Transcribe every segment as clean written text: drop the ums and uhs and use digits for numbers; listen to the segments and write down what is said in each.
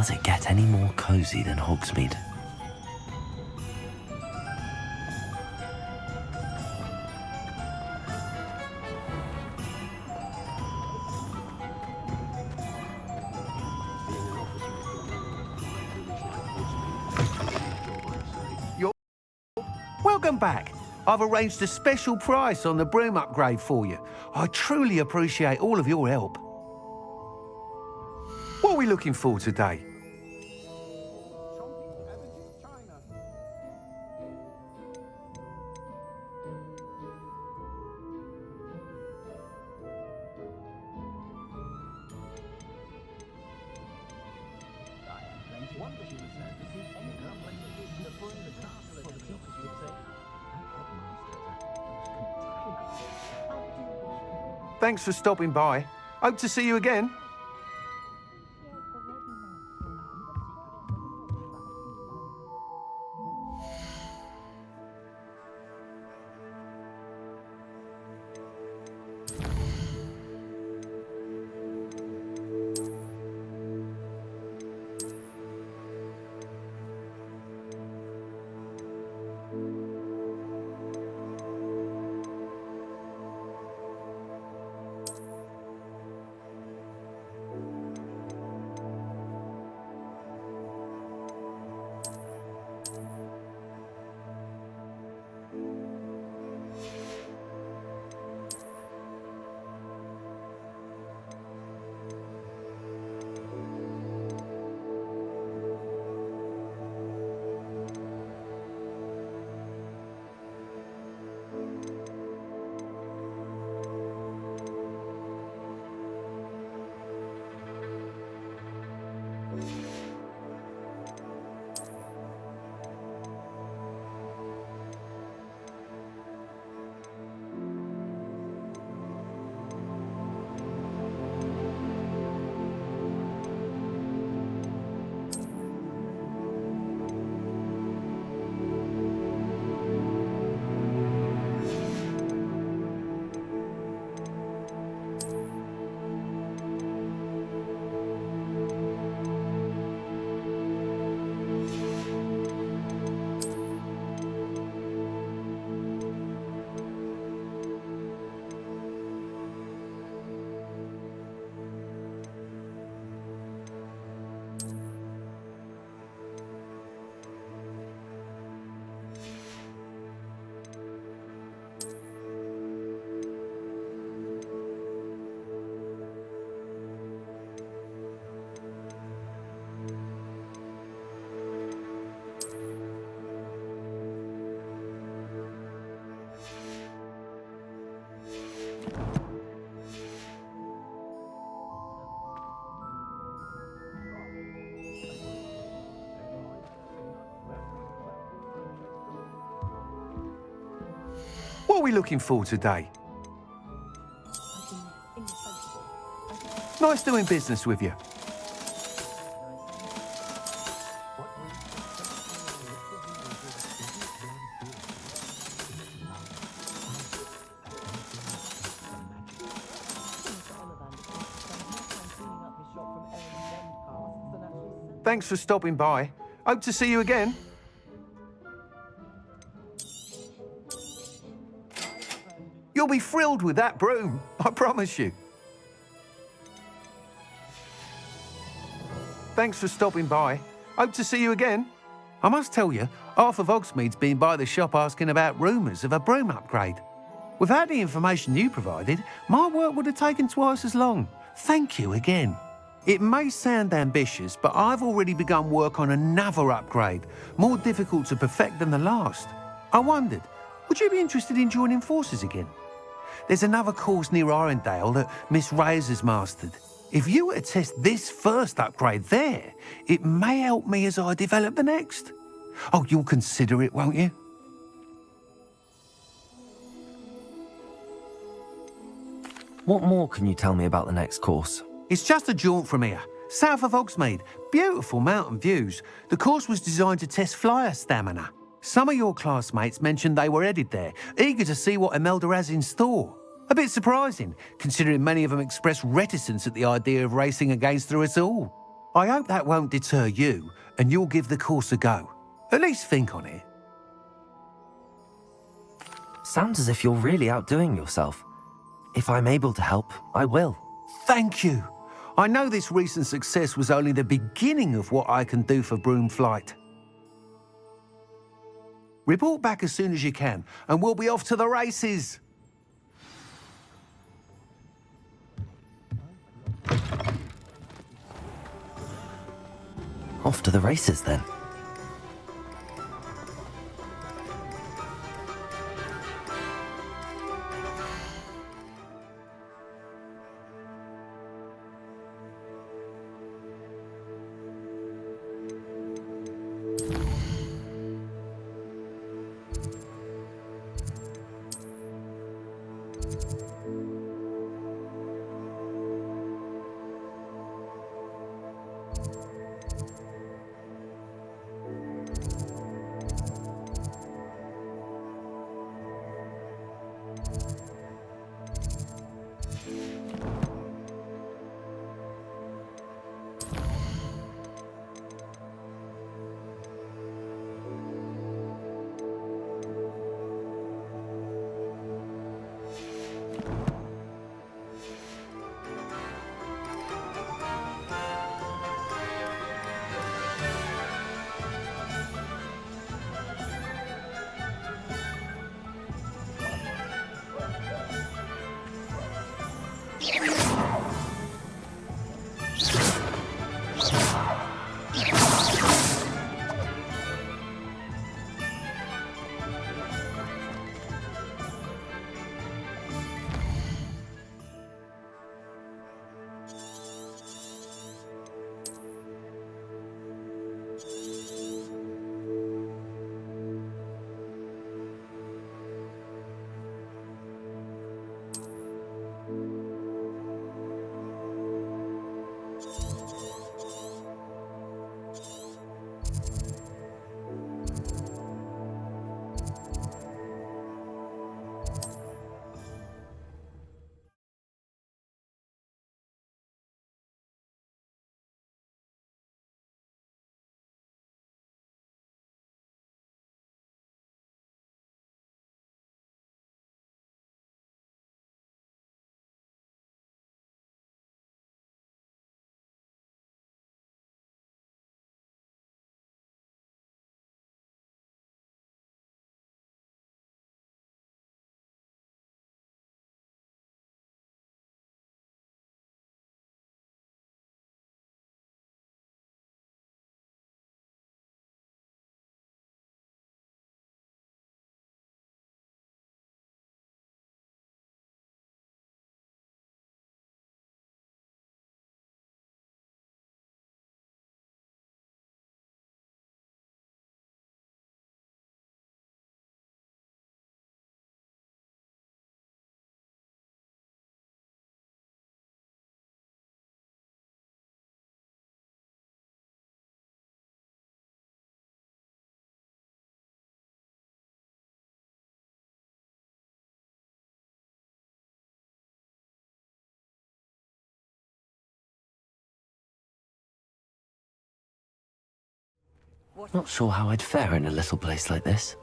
Does it get any more cosy than Hogsmeade? Welcome back. I've arranged a special price on the broom upgrade for you. I truly appreciate all of your help. What are we looking for today? Thanks for stopping by. Hope to see you again. are we looking for today? Nice doing business with you. Thanks for stopping by. Hope to see you again. You'll be thrilled with that broom, I promise you. Thanks for stopping by. Hope to see you again. I must tell you, half of Hogsmeade's been by the shop asking about rumours of a broom upgrade. Without the information you provided, my work would have taken twice as long. Thank you again. It may sound ambitious, but I've already begun work on another upgrade, more difficult to perfect than the last. I wondered, would you be interested in joining forces again? There's another course near Arendelle that Miss Reyes has mastered. If you were to test this first upgrade there, it may help me as I develop the next. Oh, you'll consider it, won't you? What more can you tell me about the next course? It's just a jaunt from here, south of Hogsmeade. Beautiful mountain views. The course was designed to test flyer stamina. Some of your classmates mentioned they were headed there, eager to see what Imelda has in store. A bit surprising, considering many of them expressed reticence at the idea of racing against her at all. I hope that won't deter you, and you'll give the course a go. At least think on it. Sounds as if you're really outdoing yourself. If I'm able to help, I will. Thank you. I know this recent success was only the beginning of what I can do for Broom Flight. Report back as soon as you can, and we'll be off to the races. Off to the races, then. Not sure how I'd fare in a little place like this.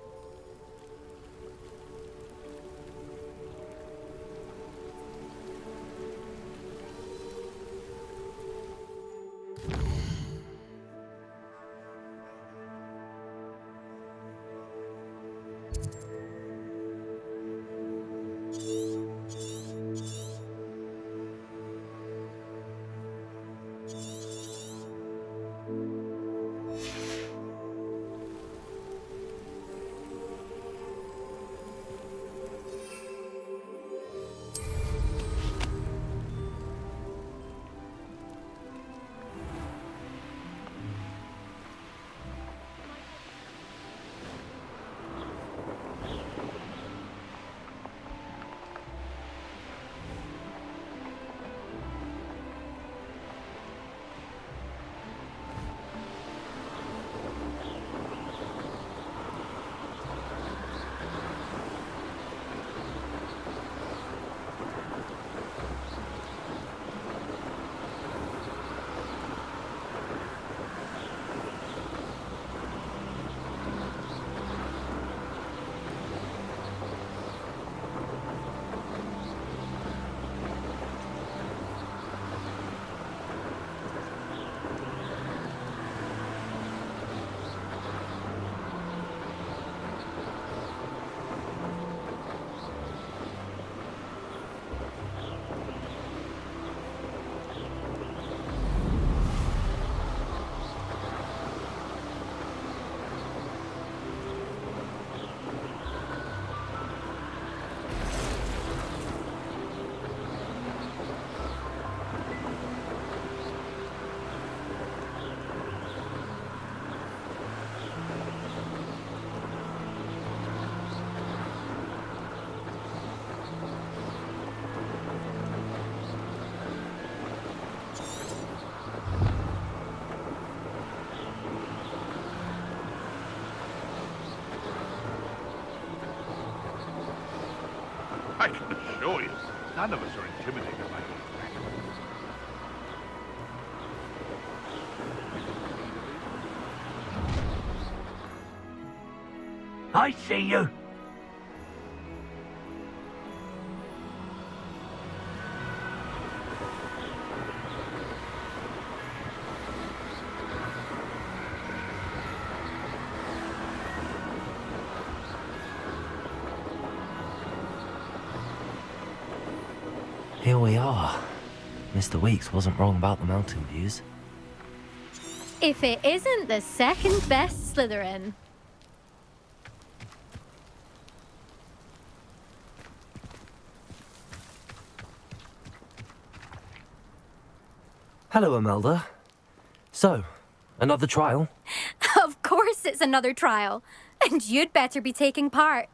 I can assure you, none of us are intimidated by you. I see you. Here we are. Mr. Weeks wasn't wrong about the mountain views. If it isn't the second best Slytherin. Hello, Imelda. So, another trial? Of course it's another trial. And you'd better be taking part.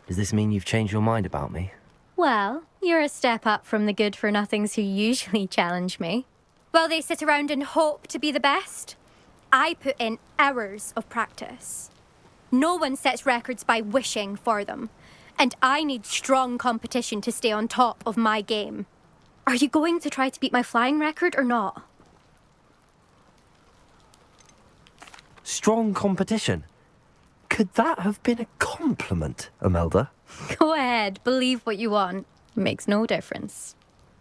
Does this mean you've changed your mind about me? Well, you're a step up from the good-for-nothings who usually challenge me. While they sit around and hope to be the best, I put in hours of practice. No one sets records by wishing for them, and I need strong competition to stay on top of my game. Are you going to try to beat my flying record or not? Strong competition? Could that have been a compliment, Imelda? Go ahead, believe what you want. Makes no difference.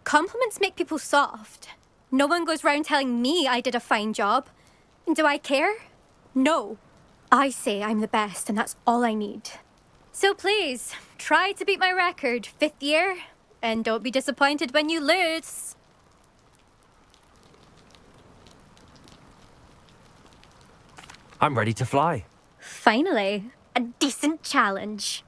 Compliments make people soft. No one goes round telling me I did a fine job. And do I care? No. I say I'm the best, and that's all I need. So please, try to beat my record, 5th year, and don't be disappointed when you lose. I'm ready to fly. Finally, a decent challenge.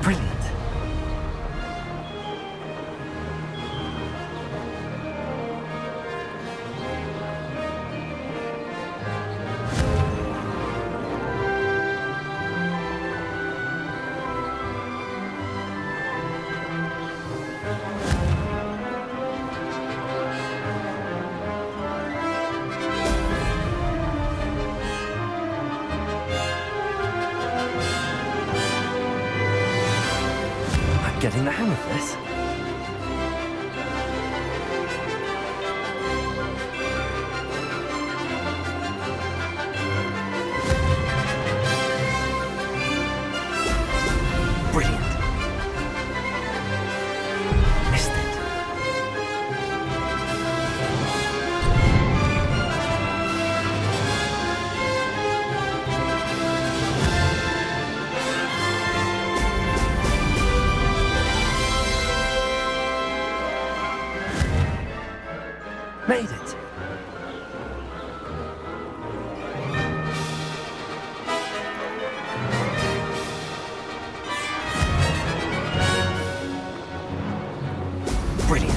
Brilliant. getting the hang of this. Brilliant. Missed it. Made it. Brilliant.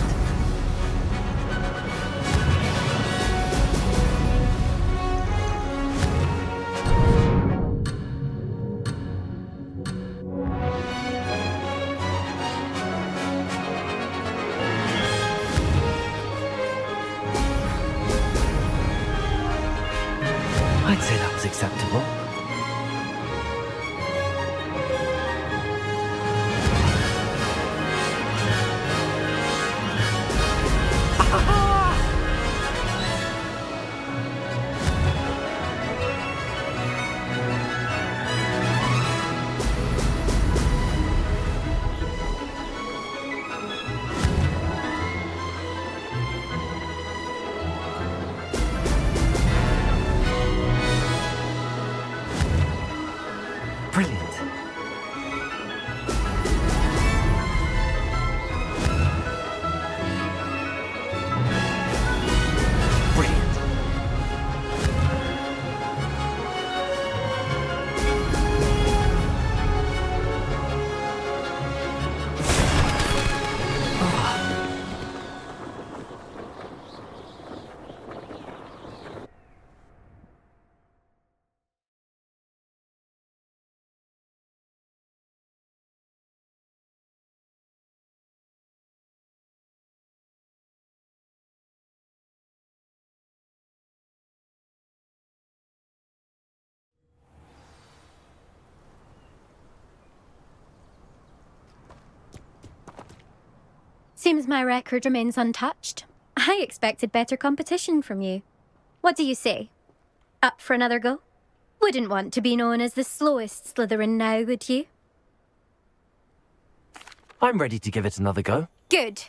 I'd say that was acceptable. Brilliant. Brilliant. Seems my record remains untouched. I expected better competition from you. What do you say? Up for another go? Wouldn't want to be known as the slowest Slytherin now, would you? I'm ready to give it another go. Good.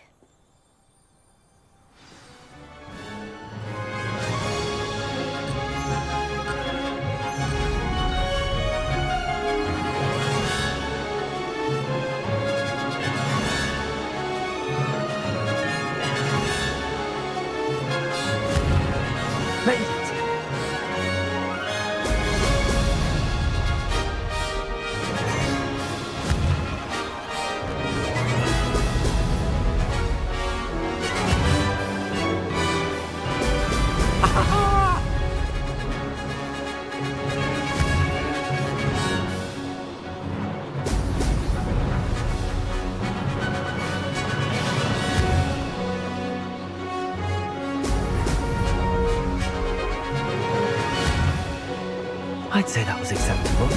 Made it. I'd say that was acceptable.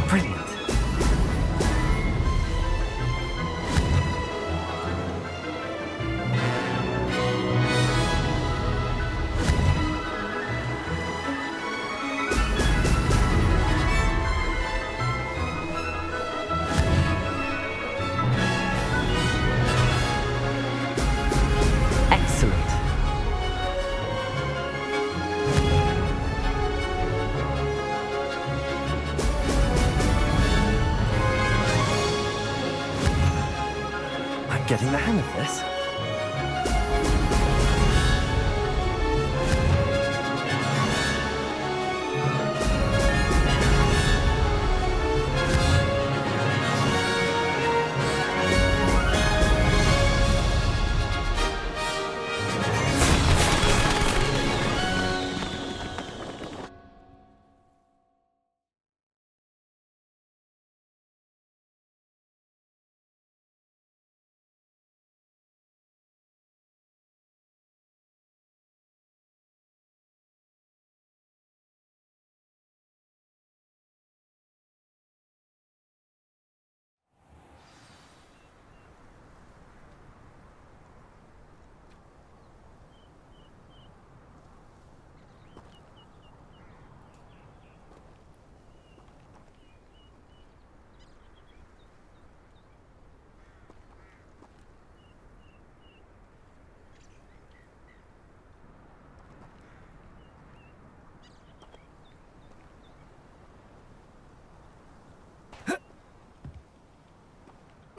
Brilliant. Excellent. I'm getting the hang of this.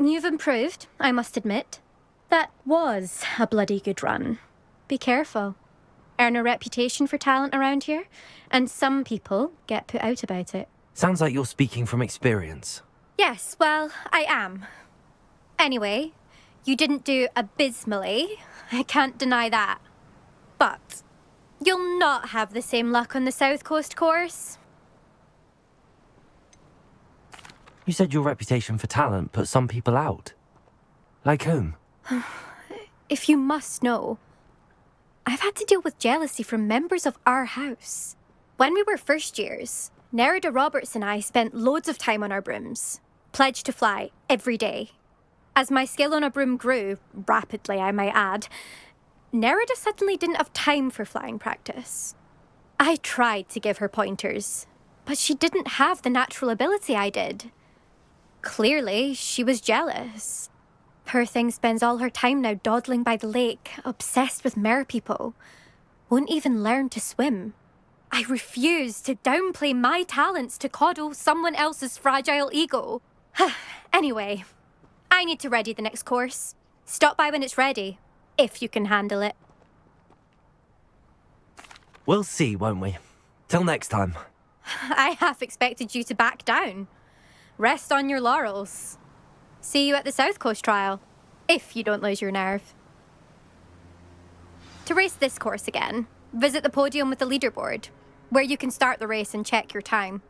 You've improved, I must admit. That was a bloody good run. Be careful. Earn a reputation for talent around here, and some people get put out about it. Sounds like you're speaking from experience. Yes, well, I am. Anyway, you didn't do abysmally. I can't deny that. But you'll not have the same luck on the South Coast course. You said your reputation for talent put some people out. Like whom? If you must know, I've had to deal with jealousy from members of our house. When we were first years, Nerida Roberts and I spent loads of time on our brooms, pledged to fly every day. As my skill on a broom grew, rapidly I might add, Nerida suddenly didn't have time for flying practice. I tried to give her pointers, but she didn't have the natural ability I did. Clearly, she was jealous. Poor thing spends all her time now dawdling by the lake, obsessed with merpeople. Won't even learn to swim. I refuse to downplay my talents to coddle someone else's fragile ego. Anyway, I need to ready the next course. Stop by when it's ready, if you can handle it. We'll see, won't we? Till next time. I half expected you to back down. Rest on your laurels. See you at the South Coast trial, if you don't lose your nerve. To race this course again, visit the podium with the leaderboard, where you can start the race and check your time.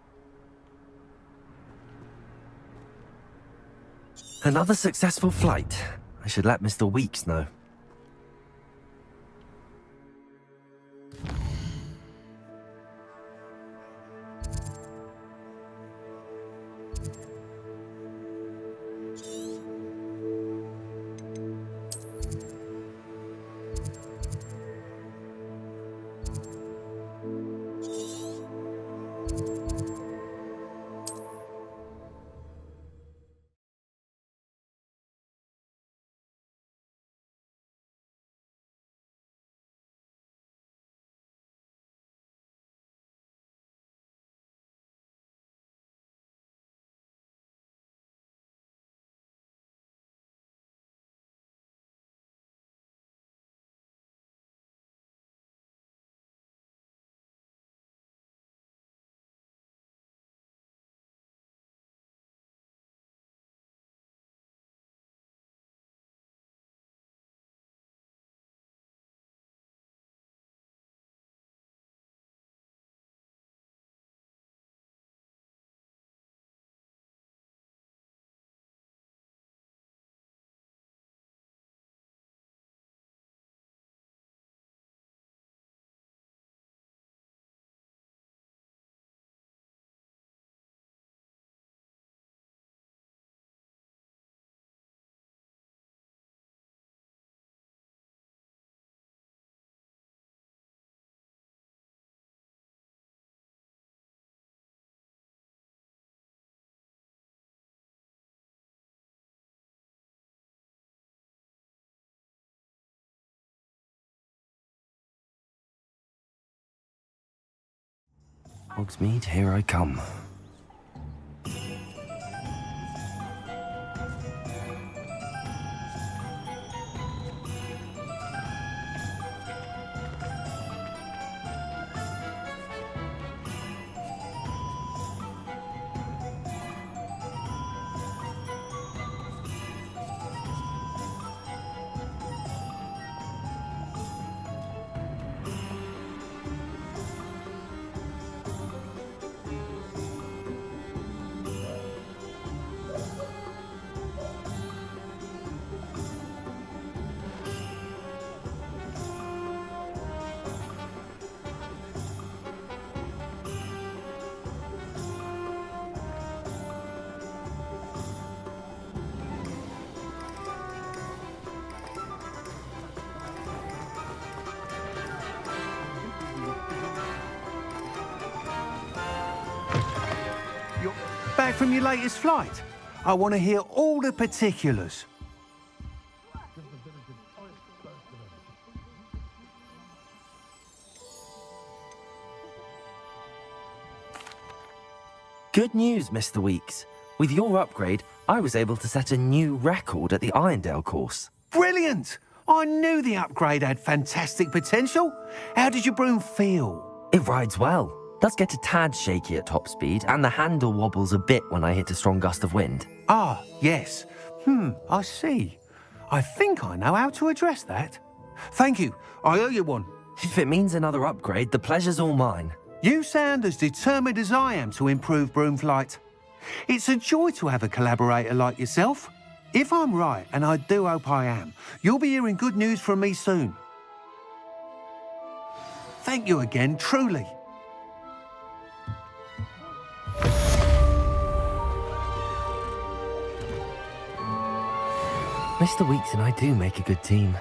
Another successful flight. I should let Mr. Weeks know. Hogsmeade, here I come. You're back from your latest flight? I want to hear all the particulars. Good news, Mr. Weeks. With your upgrade, I was able to set a new record at the Irondale course. Brilliant! I knew the upgrade had fantastic potential. How did your broom feel? It rides well. Does get a tad shaky at top speed, and the handle wobbles a bit when I hit a strong gust of wind. Ah, yes. I see. I think I know how to address that. Thank you. I owe you one. If it means another upgrade, the pleasure's all mine. You sound as determined as I am to improve broom flight. It's a joy to have a collaborator like yourself. If I'm right, and I do hope I am, you'll be hearing good news from me soon. Thank you again, truly. Mr. Weeks and I do make a good team.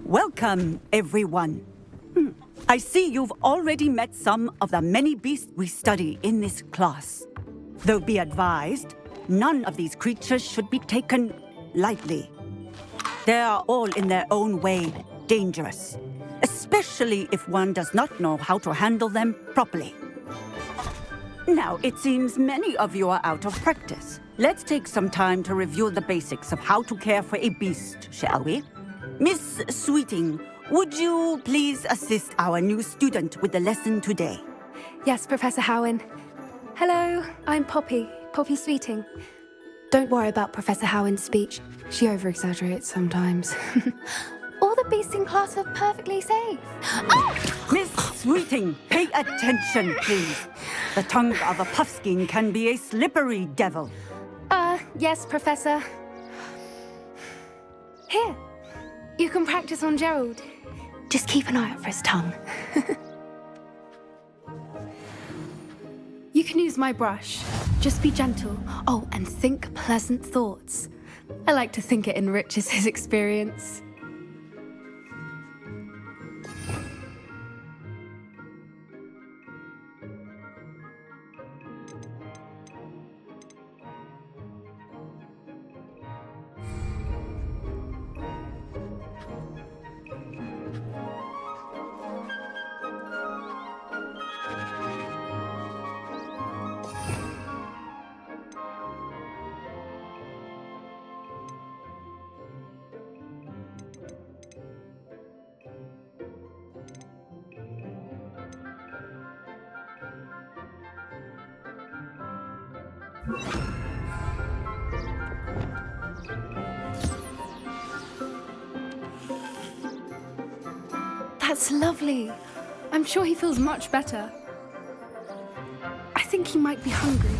Welcome, everyone. I see you've already met some of the many beasts we study in this class. Though be advised, none of these creatures should be taken lightly. They are all in their own way dangerous, especially if one does not know how to handle them properly. Now, it seems many of you are out of practice. Let's take some time to review the basics of how to care for a beast, shall we? Miss Sweeting, would you please assist our new student with the lesson today? Yes, Professor Howen. Hello, I'm Poppy Sweeting. Don't worry about Professor Howard's speech. She over-exaggerates sometimes. All the beasts in class are perfectly safe. Oh! Miss Sweeting, pay attention, please. The tongue of a puffskein can be a slippery devil. Yes, Professor. Here, you can practice on Gerald. Just keep an eye out for his tongue. You can use my brush. Just be gentle. Oh, and think pleasant thoughts. I like to think it enriches his experience. That's lovely. I'm sure he feels much better. I think he might be hungry.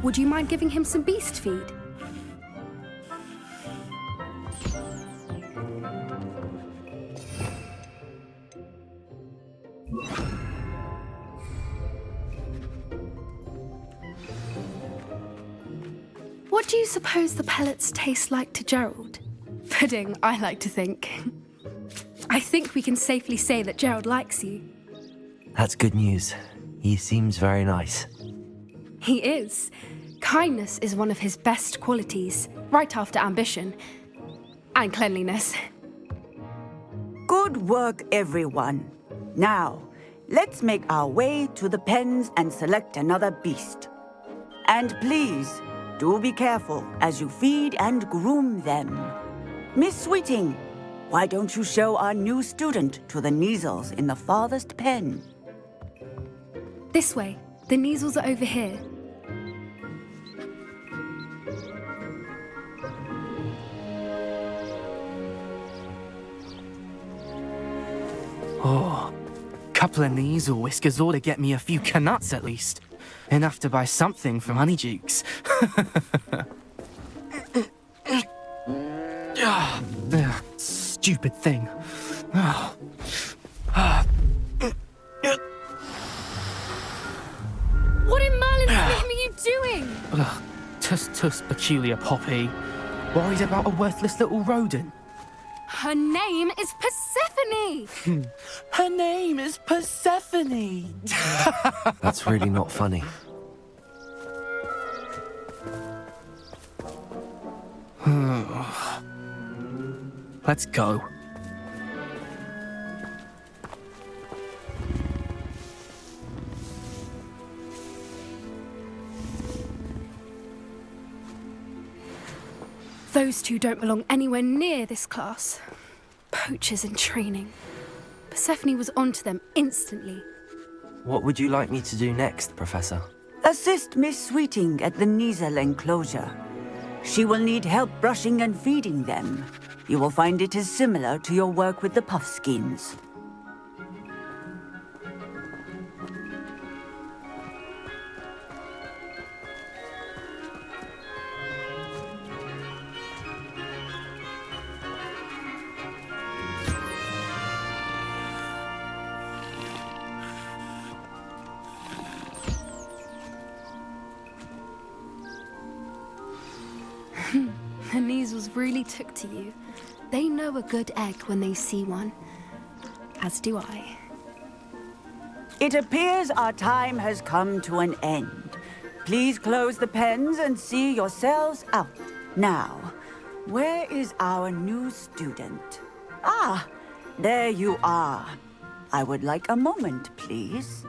Would you mind giving him some beast feed? What do you suppose the pellets taste like to Gerald? Pudding, I like to think. I think we can safely say that Gerald likes you. That's good news. He seems very nice. He is. Kindness is one of his best qualities, right after ambition. And cleanliness. Good work, everyone. Now, let's make our way to the pens and select another beast. And please, do be careful as you feed and groom them. Miss Sweeting, why don't you show our new student to the Kneazles in the farthest pen? This way. The Kneazles are over here. Oh, couple of Kneazle whiskers ought to get me a few canuts at least. Enough to buy something from Honeydukes. Stupid thing. What in Merlin's name are you doing? Tuss, peculiar Poppy. Worried about a worthless little rodent. Her name is Persephone! Her name is Persephone! That's really not funny. Let's go. Those two don't belong anywhere near this class. Poachers in training. Persephone was onto them instantly. What would you like me to do next, Professor? Assist Miss Sweeting at the Kneazle enclosure. She will need help brushing and feeding them. You will find it is similar to your work with the puffskins. The Kneazles really took to you. They know a good egg when they see one. As do I. It appears our time has come to an end. Please close the pens and see yourselves out. Now, where is our new student? Ah, there you are. I would like a moment, please.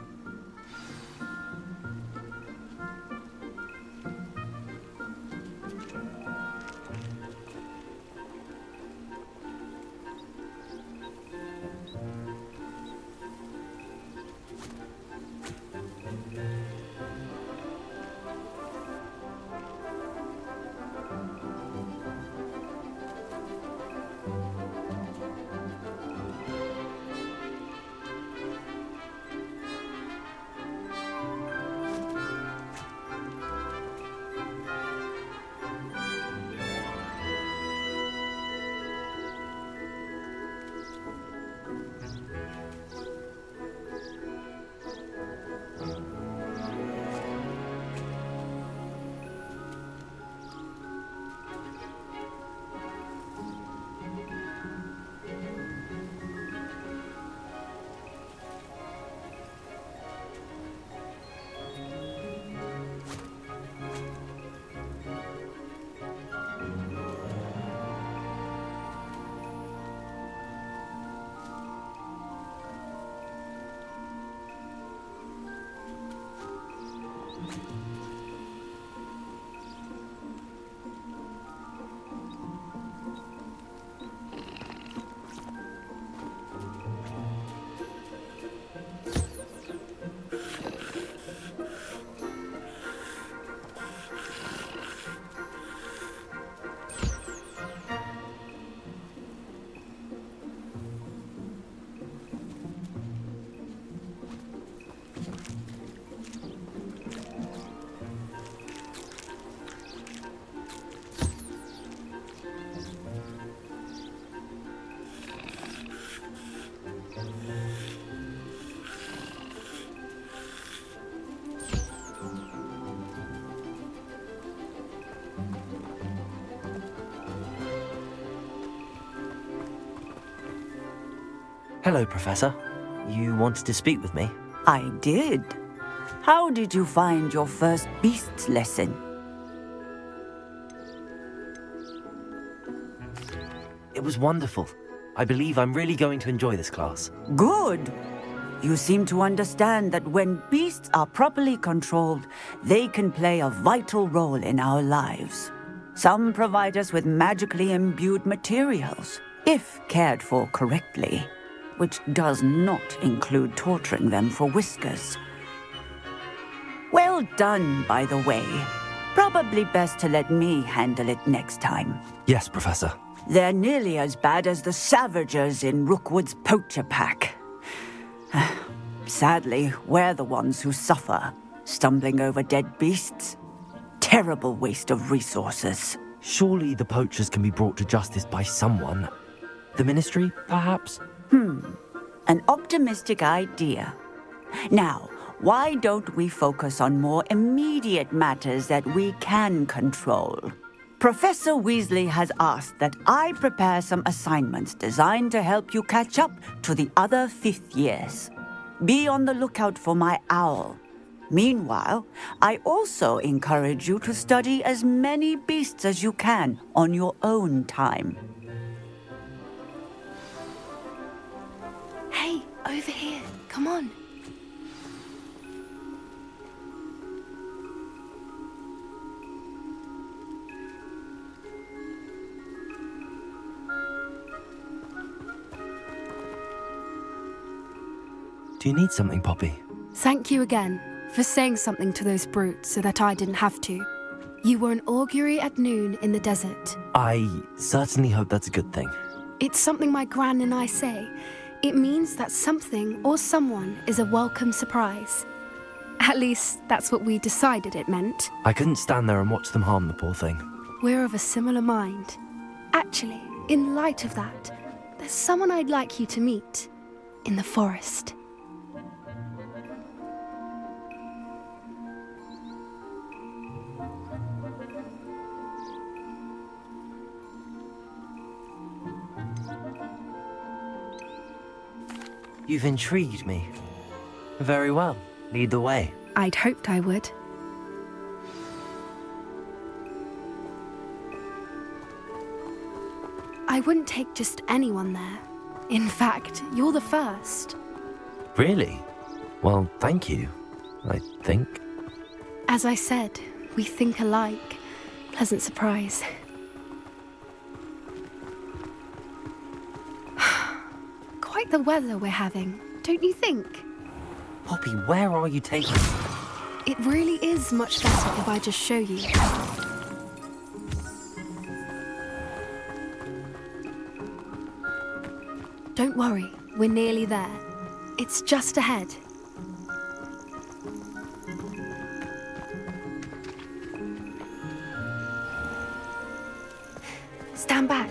Hello, Professor. You wanted to speak with me? I did. How did you find your first beasts lesson? It was wonderful. I believe I'm really going to enjoy this class. Good. You seem to understand that when beasts are properly controlled, they can play a vital role in our lives. Some provide us with magically imbued materials, if cared for correctly, which does not include torturing them for whiskers. Well done, by the way. Probably best to let me handle it next time. Yes, Professor. They're nearly as bad as the Savagers in Rookwood's poacher pack. Sadly, we're the ones who suffer, stumbling over dead beasts. Terrible waste of resources. Surely the poachers can be brought to justice by someone. The Ministry, perhaps? An optimistic idea. Now, why don't we focus on more immediate matters that we can control? Professor Weasley has asked that I prepare some assignments designed to help you catch up to the other fifth years. Be on the lookout for my owl. Meanwhile, I also encourage you to study as many beasts as you can on your own time. Hey, over here. Come on. Do you need something, Poppy? Thank you again for saying something to those brutes so that I didn't have to. You were an augury at noon in the desert. I certainly hope that's a good thing. It's something my gran and I say. It means that something or someone is a welcome surprise. At least, that's what we decided it meant. I couldn't stand there and watch them harm the poor thing. We're of a similar mind. Actually, in light of that, there's someone I'd like you to meet. In the forest. You've intrigued me. Very well. Lead the way. I'd hoped I would. I wouldn't take just anyone there. In fact, you're the first. Really? Well, thank you, I think. As I said, we think alike. Pleasant surprise. Quite the weather we're having, don't you think? Poppy, where are you taking me? It really is much better if I just show you. Don't worry, we're nearly there. It's just ahead. Stand back.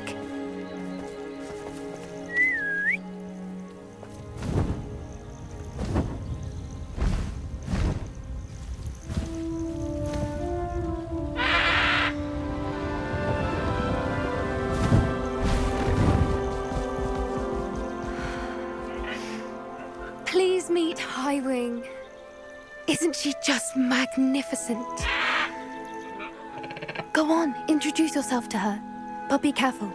Please meet Highwing. Isn't she just magnificent? Go on, introduce yourself to her. But be careful.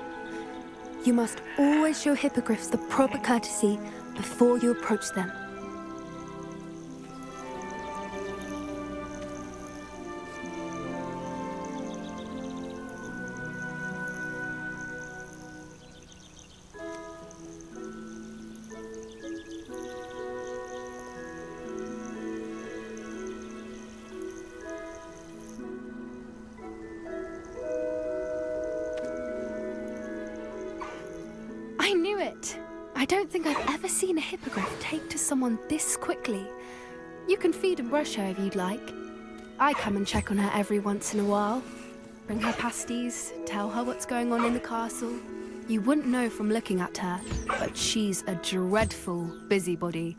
You must always show hippogriffs the proper courtesy before you approach them. I knew it! I don't think I've ever seen a hippogriff take to someone this quickly. You can feed and brush her if you'd like. I come and check on her every once in a while. Bring her pasties, tell her what's going on in the castle. You wouldn't know from looking at her, but she's a dreadful busybody.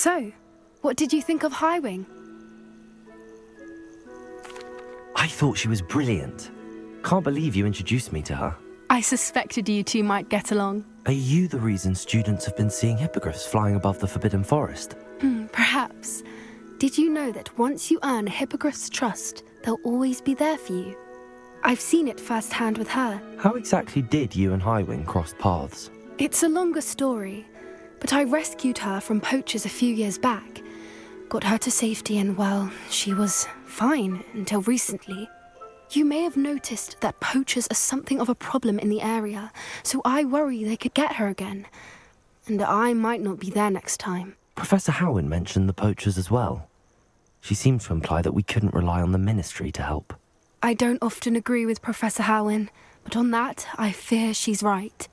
So, what did you think of Highwing? I thought she was brilliant. Can't believe you introduced me to her. I suspected you two might get along. Are you the reason students have been seeing hippogriffs flying above the Forbidden Forest? Perhaps. Did you know that once you earn a hippogriff's trust, they'll always be there for you? I've seen it firsthand with her. How exactly did you and Highwing cross paths? It's a longer story, but I rescued her from poachers a few years back. Got her to safety and, well, she was fine until recently. You may have noticed that poachers are something of a problem in the area, so I worry they could get her again. And I might not be there next time. Professor Howin mentioned the poachers as well. She seemed to imply that we couldn't rely on the Ministry to help. I don't often agree with Professor Howin, but on that, I fear she's right.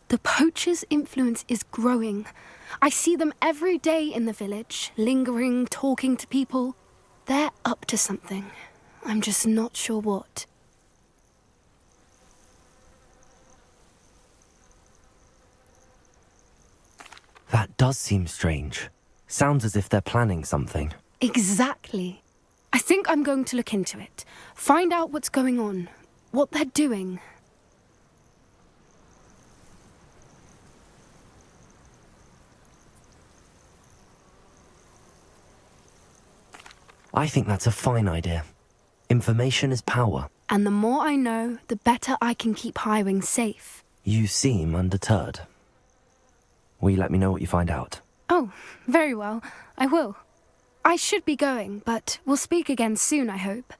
The poachers' influence is growing. I see them every day in the village, lingering, talking to people. They're up to something. I'm just not sure what. That does seem strange. Sounds as if they're planning something. Exactly. I think I'm going to look into it. Find out what's going on, what they're doing. I think that's a fine idea. Information is power. And the more I know, the better I can keep Highwing safe. You seem undeterred. Will you let me know what you find out? Oh, very well. I will. I should be going, but we'll speak again soon, I hope.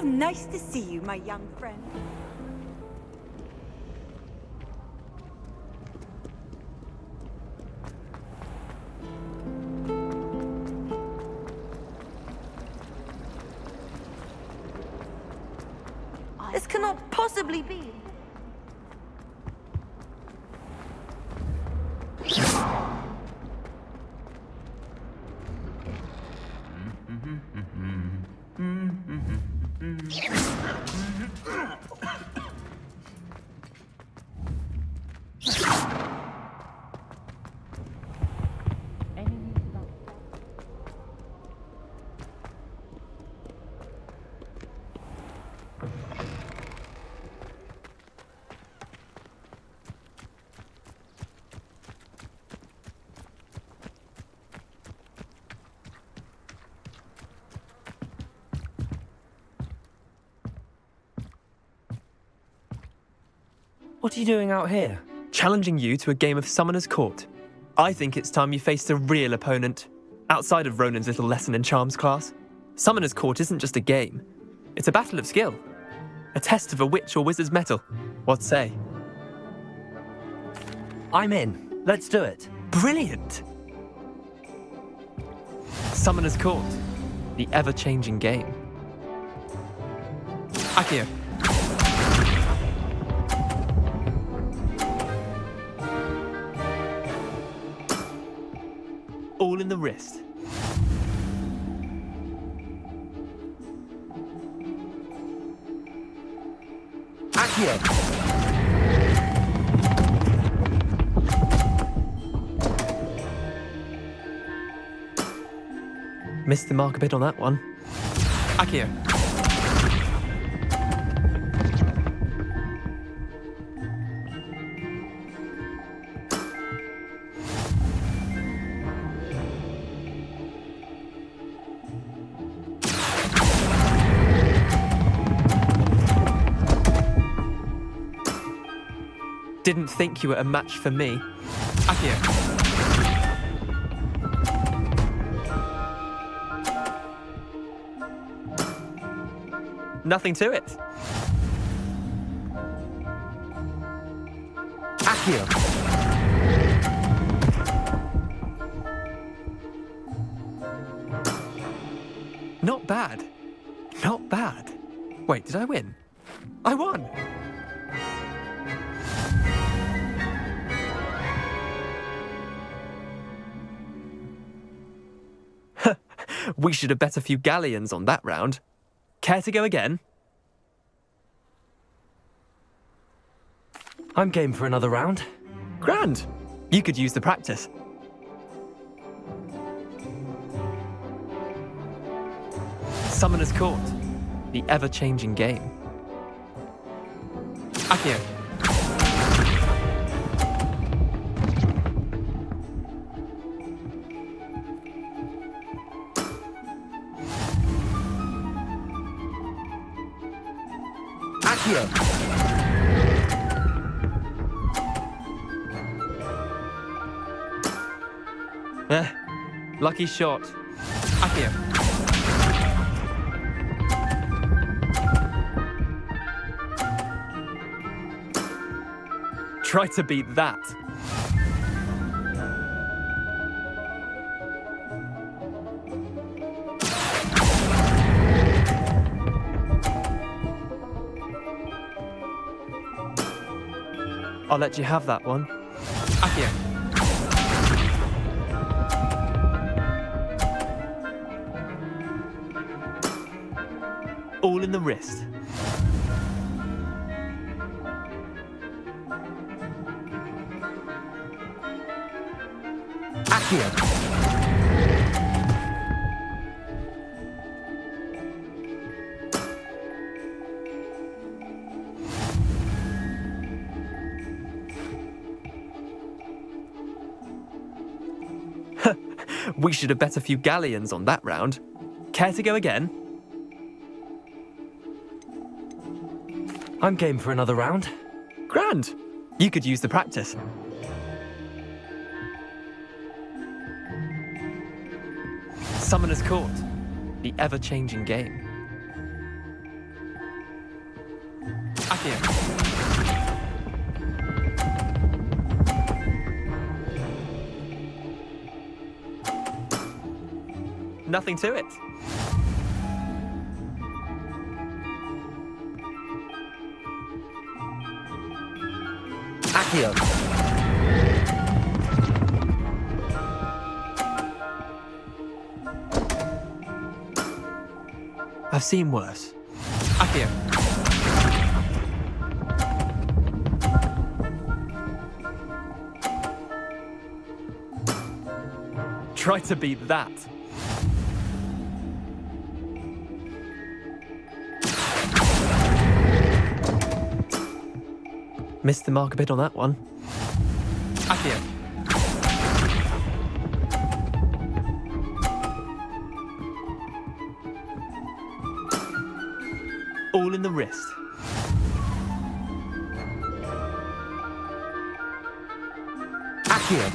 Nice to see you, my young friend. This cannot possibly be. What are you doing out here? Challenging you to a game of Summoner's Court. I think it's time you faced a real opponent, outside of Ronan's little lesson in charms class. Summoner's Court isn't just a game. It's a battle of skill. A test of a witch or wizard's mettle. What say? I'm in. Let's do it. Brilliant! Summoner's Court. The ever-changing game. Akio. All in the wrist. Akio! Missed the mark a bit on that one. Akio. Didn't think you were a match for me. Akio. Nothing to it. Akio! Not bad. Not bad. Wait, did I win? I won! We should have bet a few galleons on that round. Care to go again? I'm game for another round. Grand. You could use the practice. Summoner's Court. The ever-changing game. Akio. Akio! Lucky shot. Akio. Try to beat that. I'll let you have that one. Akio. All in the wrist. Akio! We should have bet a few galleons on that round. Care to go again? I'm game for another round. Grand. You could use the practice. Summoner's Court. The ever-changing game. Akio. Nothing to it. Accio. I've seen worse. Accio. Try to beat that. Missed the mark a bit on that one. Accio. All in the wrist. Accio.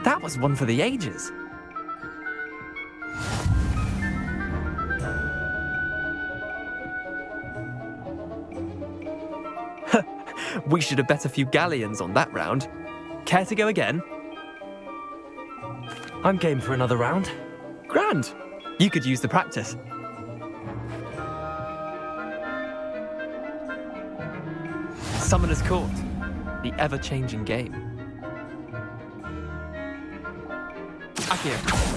That was one for the ages. We should have bet a few galleons on that round. Care to go again? I'm game for another round. Grand. You could use the practice. Summoner's Court, the ever-changing game. Accio.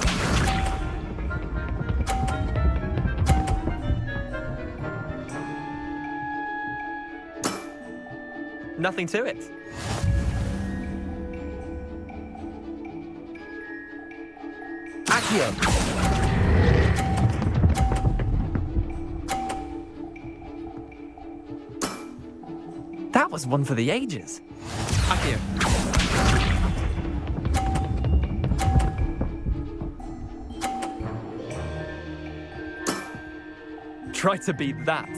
Nothing to it. Accio. That was one for the ages. Accio. Try to beat that.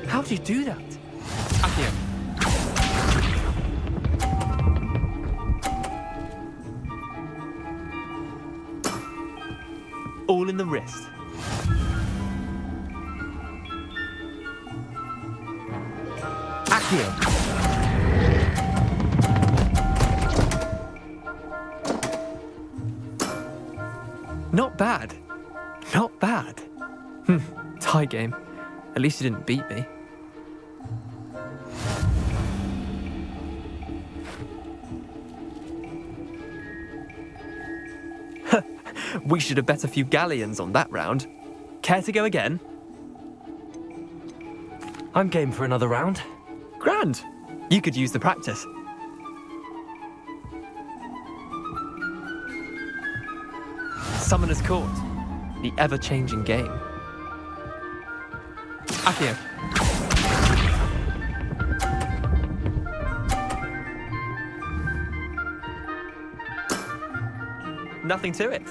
How do you do that? Accio. All in the wrist. Accio. Not bad. Not bad. Tie game. At least you didn't beat me. We should have bet a few galleons on that round. Care to go again? I'm game for another round. Grand. You could use the practice. Summoner's Court, the ever-changing game. Accio. Nothing to it.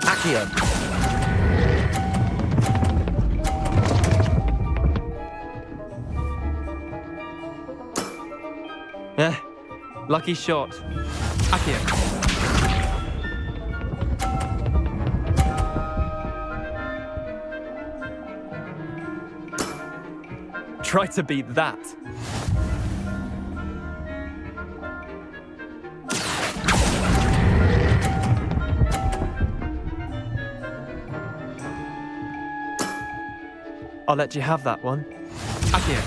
Accio. Lucky shot. Accio. Try to beat that. I'll let you have that one. Accio.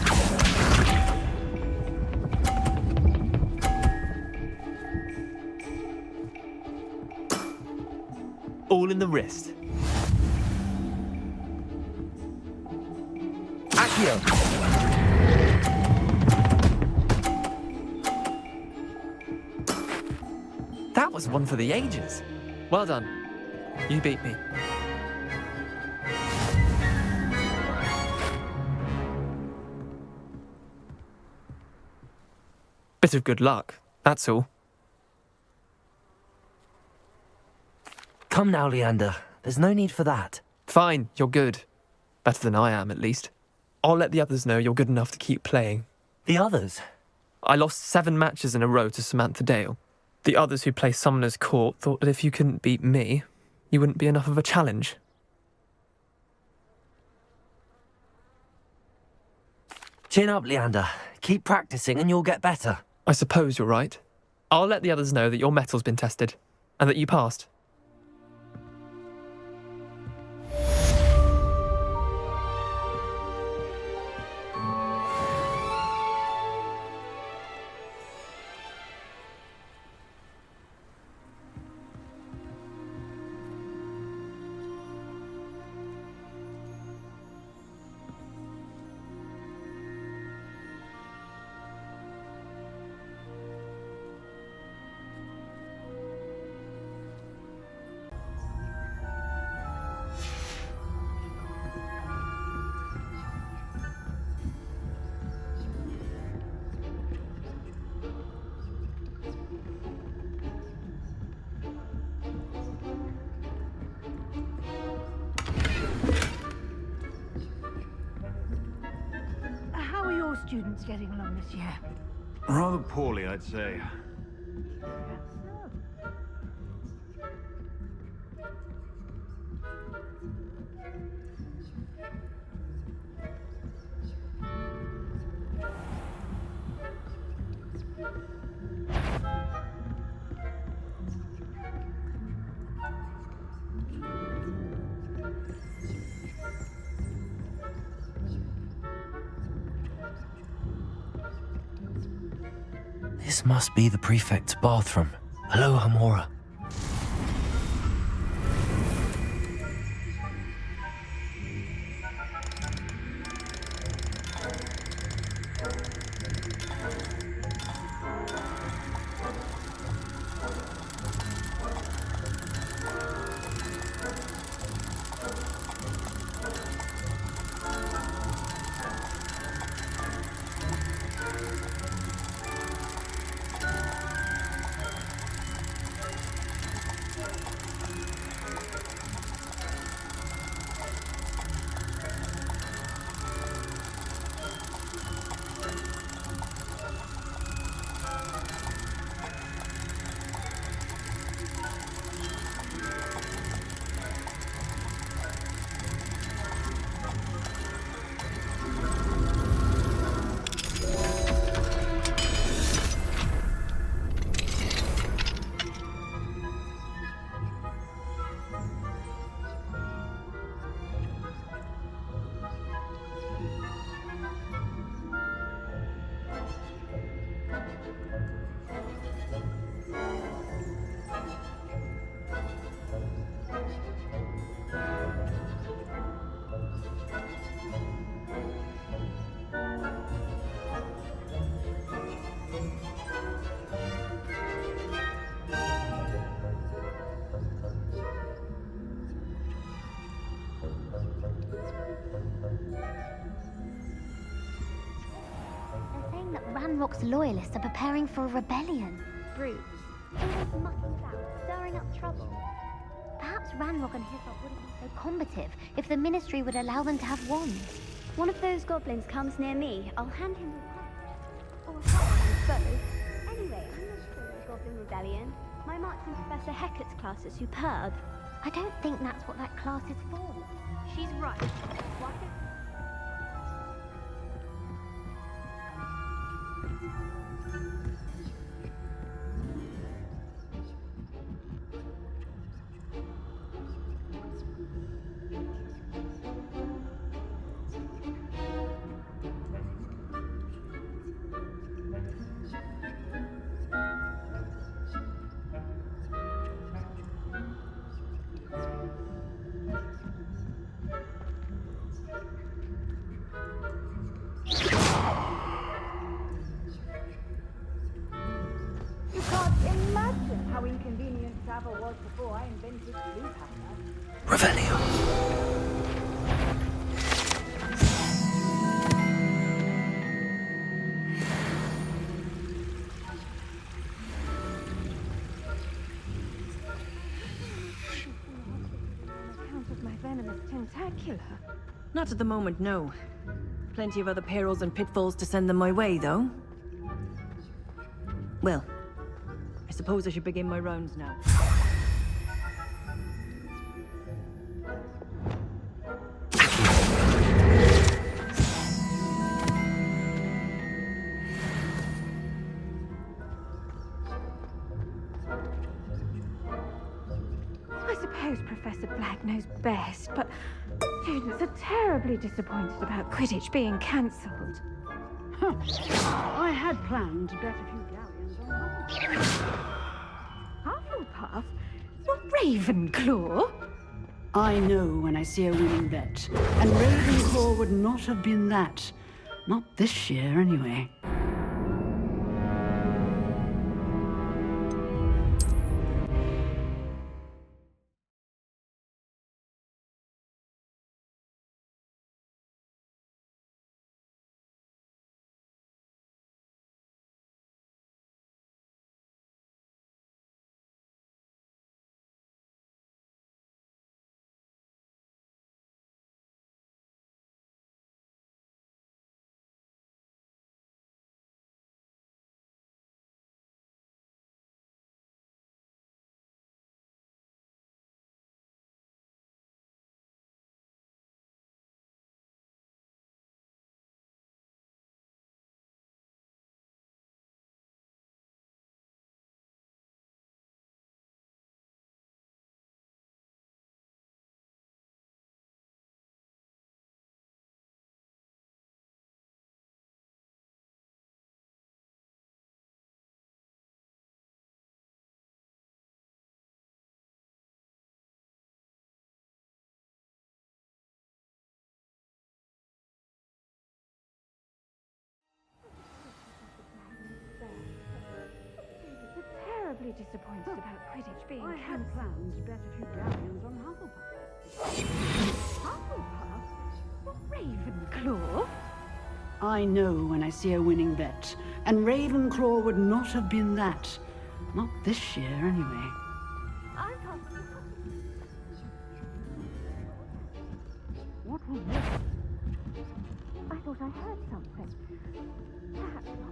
All in the wrist. Accio. That was one for the ages. Well done. You beat me. Bit of good luck, that's all. Come now, Leander. There's no need for that. Fine, you're good. Better than I am, at least. I'll let the others know you're good enough to keep playing. The others? I lost 7 matches in a row to Samantha Dale. The others who play Summoner's Court thought that if you couldn't beat me, you wouldn't be enough of a challenge. Chin up, Leander. Keep practicing and you'll get better. I suppose you're right. I'll let the others know that your metal's been tested, and that you passed. How are your students getting along this year? Rather poorly, I'd say. This must be the prefect's bathroom. Hello, Hamora. Ranrock's loyalists are preparing for a rebellion. Brutes. Always mucking about, stirring up trouble. Perhaps Ranrock and his lot wouldn't be so combative if the Ministry would allow them to have wands. One of those goblins comes near me, I'll hand him the wand. Or a fire and bow. Anyway, I'm not sure the Goblin Rebellion. My marks in Professor Hecat's class are superb. I don't think that's what that class is for. She's right. Why don't travel was before I invented blue powder. Revelio. Not at the moment, no. Plenty of other perils and pitfalls to send them my way, though. Well, I suppose I should begin my rounds now. suppose Professor Black knows best, but students are terribly disappointed about Quidditch being cancelled. I had planned to bet a few galleons on Hufflepuff? What, Ravenclaw? I know when I see a winning bet, and Ravenclaw would not have been that. Not this year, anyway. Terribly disappointed about Quidditch being cancelled. I had planned to bet a few galleons on Hufflepuff. Hufflepuff? What, Ravenclaw? I know when I see a winning bet, and Ravenclaw would not have been that. Not this year, anyway. What was that? I thought I heard something. Perhaps not.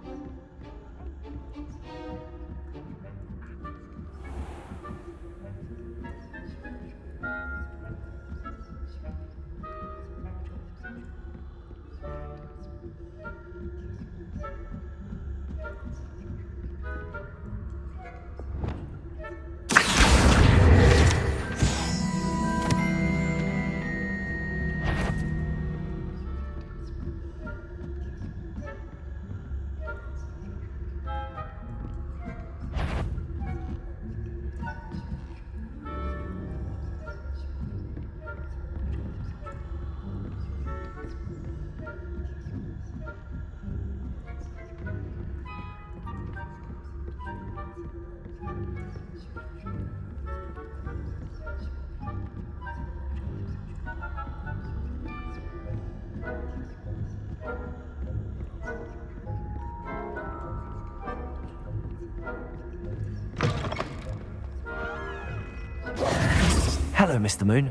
Hello, Mr. Moon.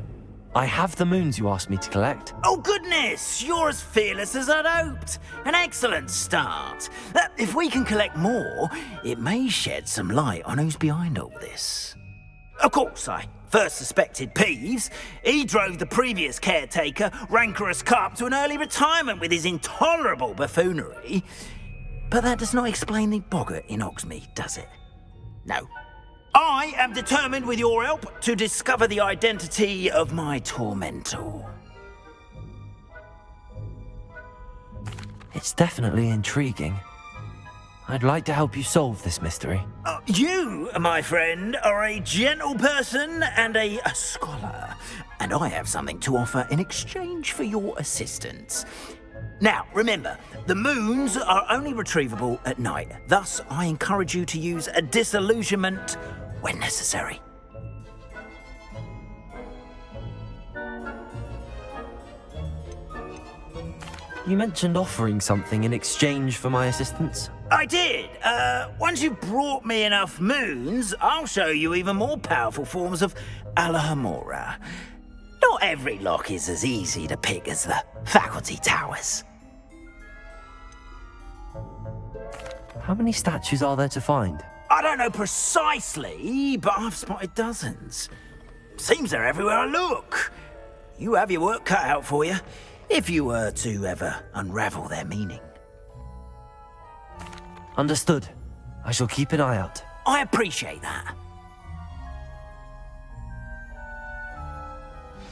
I have the moons you asked me to collect. Oh, goodness! You're as fearless as I'd hoped. An excellent start. If we can collect more, it may shed some light on who's behind all this. Of course, I first suspected Peeves. He drove the previous caretaker, Rancorous Carp, to an early retirement with his intolerable buffoonery. But that does not explain the boggart in Hogsmeade, does it? No. I am determined, with your help, to discover the identity of my tormentor. It's definitely intriguing. I'd like to help you solve this mystery. You, my friend, are a gentle person and a scholar, and I have something to offer in exchange for your assistance. Now, remember, the moons are only retrievable at night. Thus, I encourage you to use a disillusionment when necessary. You mentioned offering something in exchange for my assistance? I did. Once you've brought me enough moons, I'll show you even more powerful forms of Alohomora. Not every lock is as easy to pick as the faculty towers. How many statues are there to find? I don't know precisely, but I've spotted dozens. Seems they're everywhere I look. You have your work cut out for you, if you were to ever unravel their meaning. Understood. I shall keep an eye out. I appreciate that.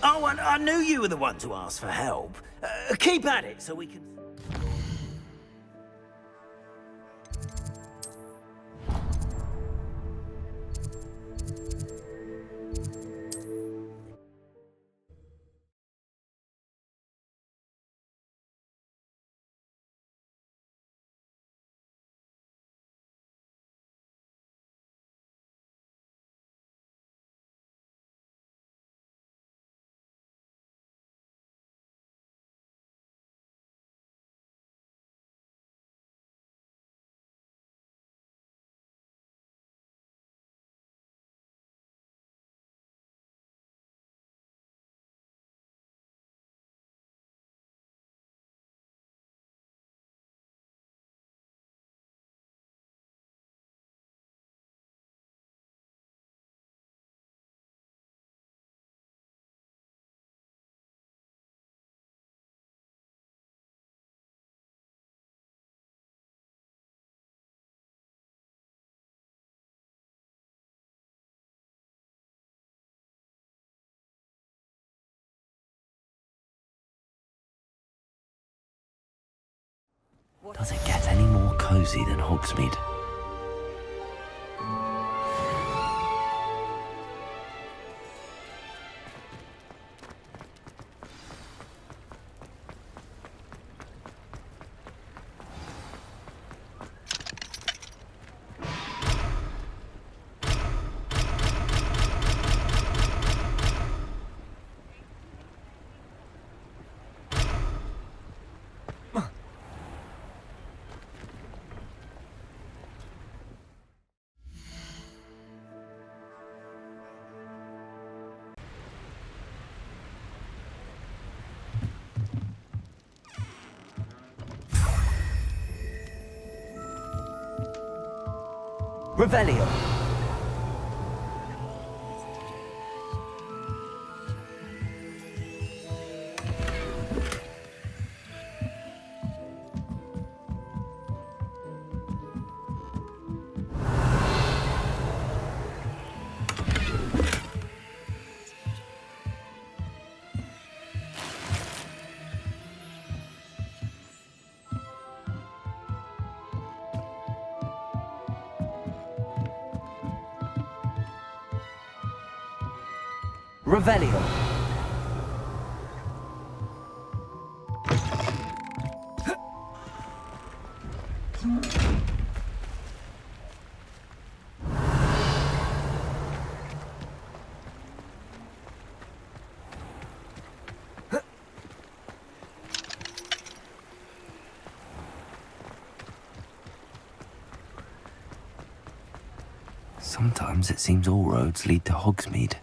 Oh, and I knew you were the one to ask for help. Keep at it so we can... Does it get any more cozy than Hogsmeade? Revelio. Revelio. Sometimes it seems all roads lead to Hogsmeade.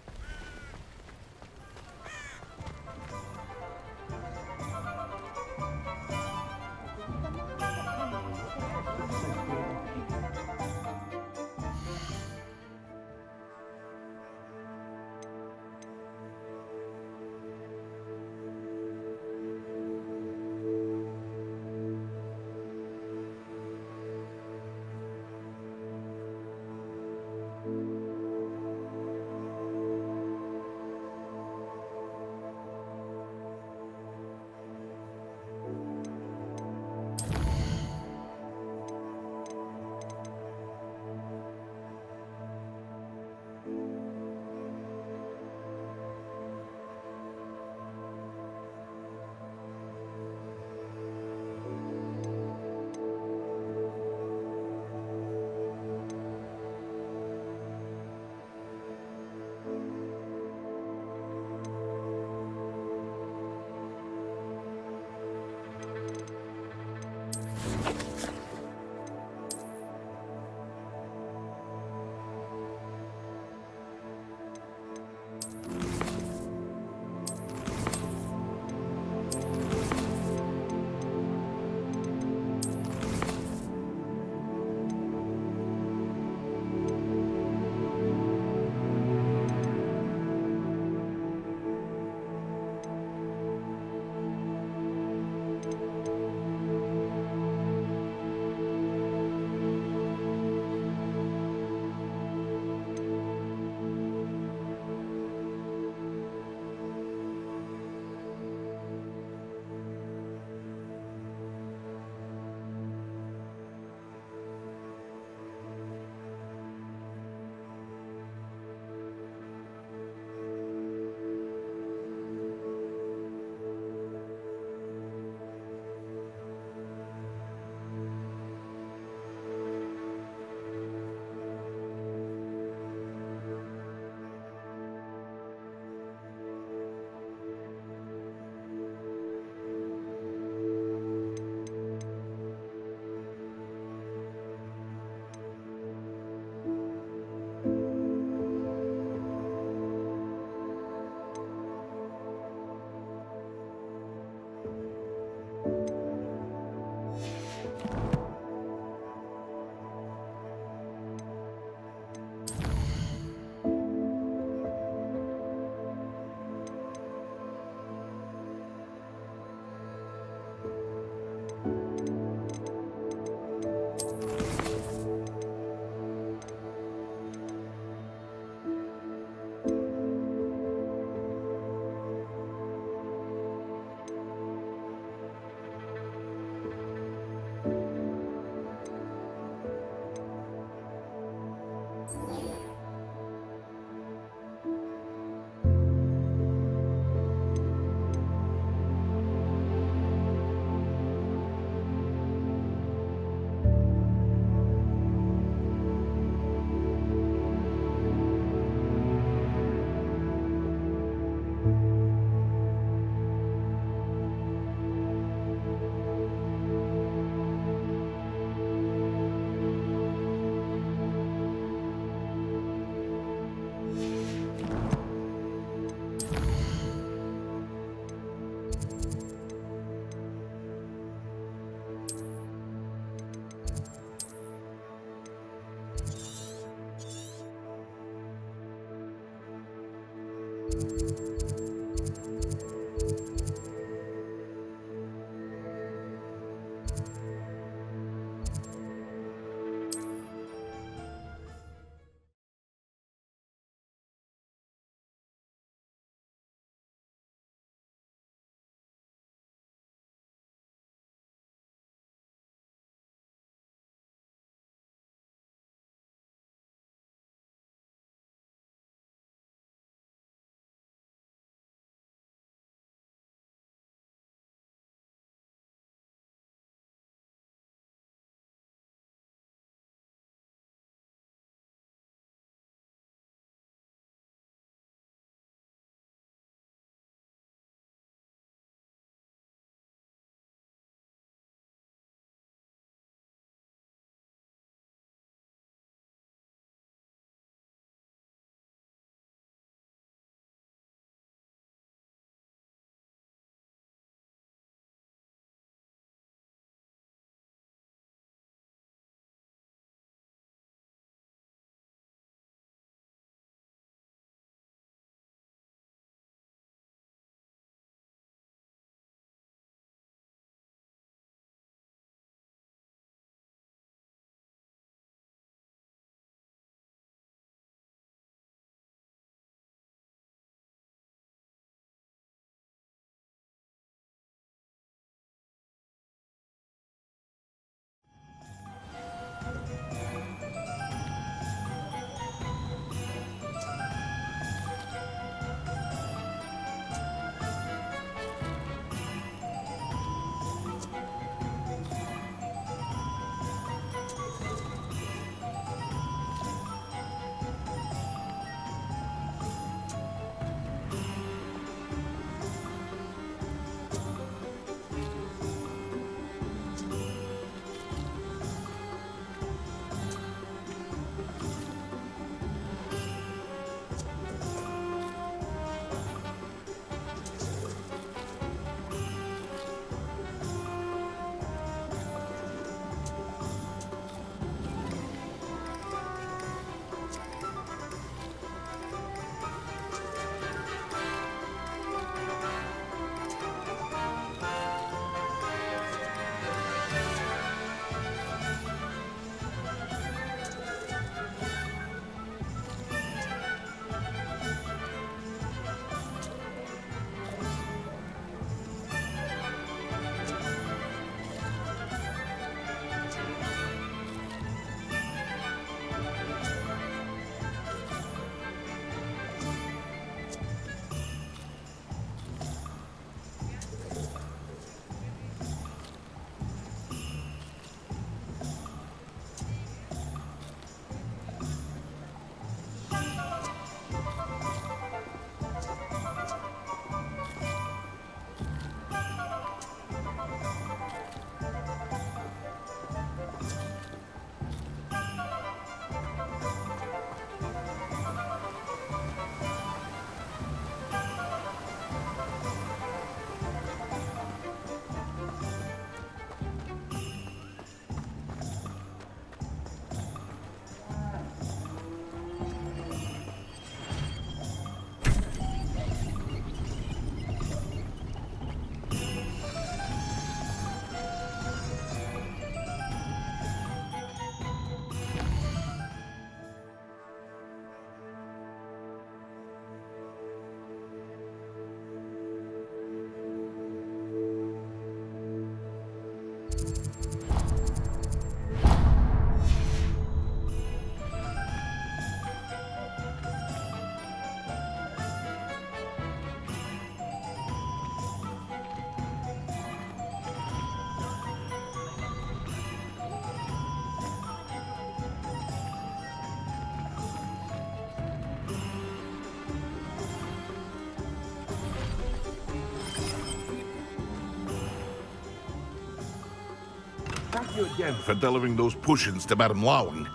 Thank you again for delivering those potions to Madame Lowing.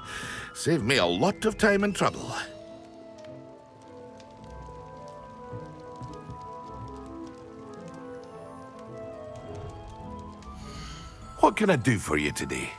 Saved me a lot of time and trouble. What can I do for you today?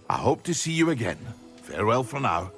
I hope to see you again. Farewell for now.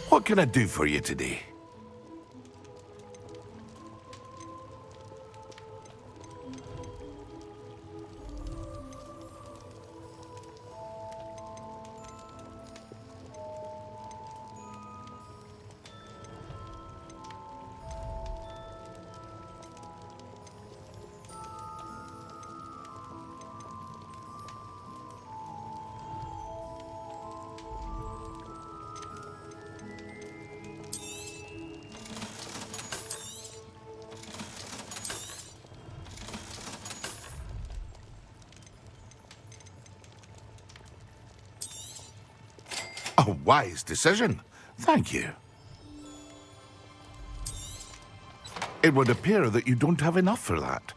What can I do for you today? A wise decision. Thank you. It would appear that you don't have enough for that.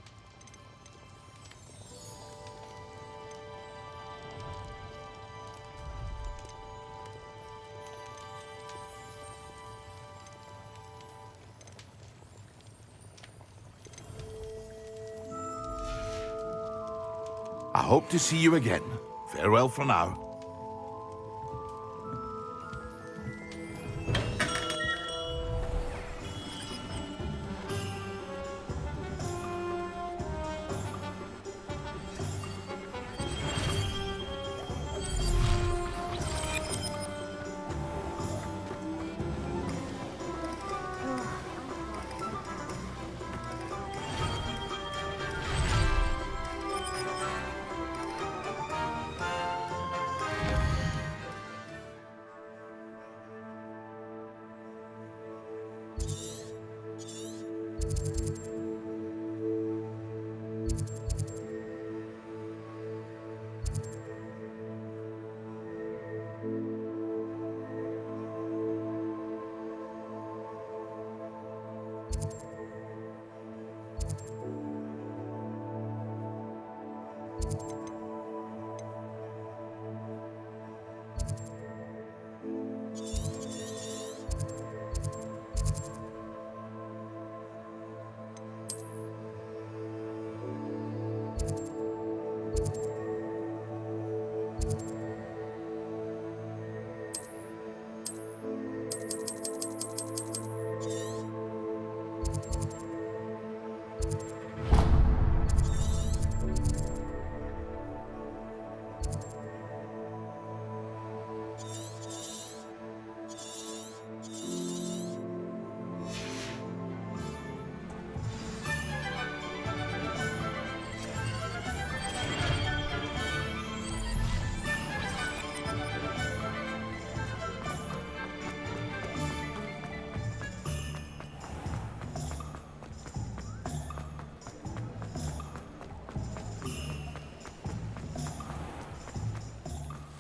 I hope to see you again. Farewell for now.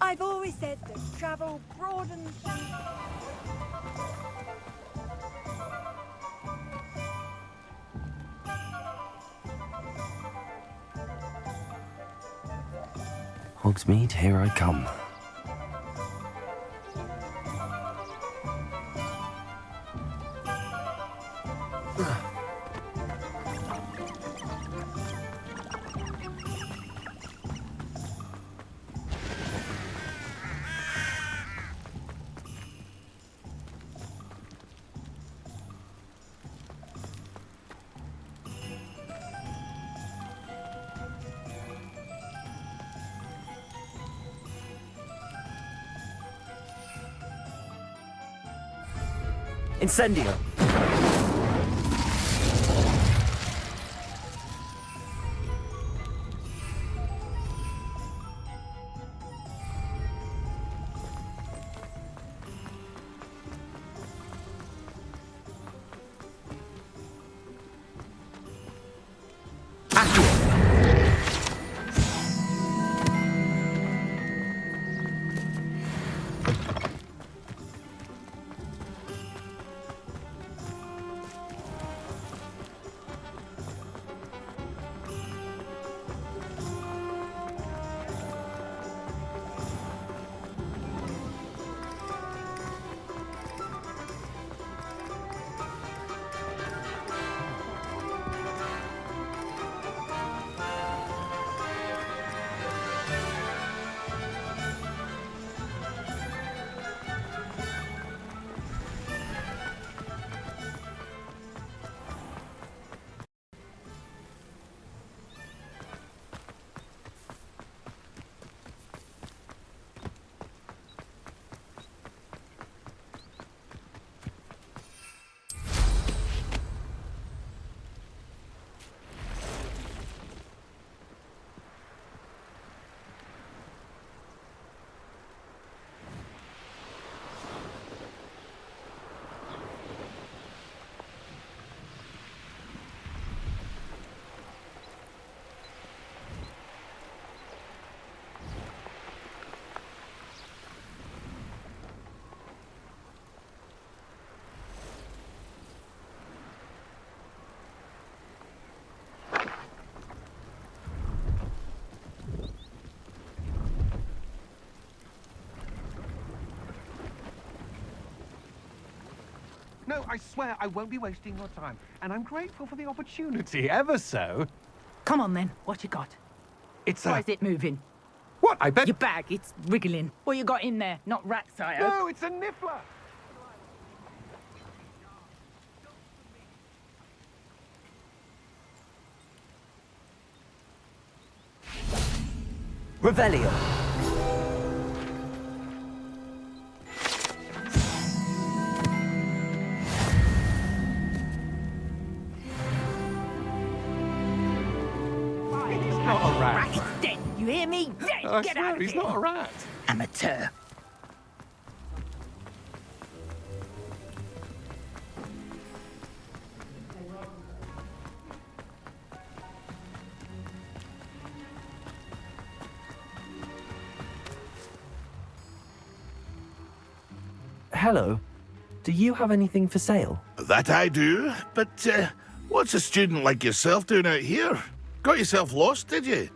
I've always said that travel broadens. Hogsmeade, here I come. Incendio! No, I swear I won't be wasting your time. And I'm grateful for the opportunity, ever so. Come on then, what you got? It's Why is it moving? What? I bet... Your bag, it's wriggling. What you got in there? Not rats, I hope. No, it's a niffler! Revelio! Not a rat. Rat is dead. You hear me? Dead. I Get swear, out of he's here. not a rat. Amateur. Hello. Do you have anything for sale? That I do, but what's a student like yourself doing out here? Got yourself lost, did you?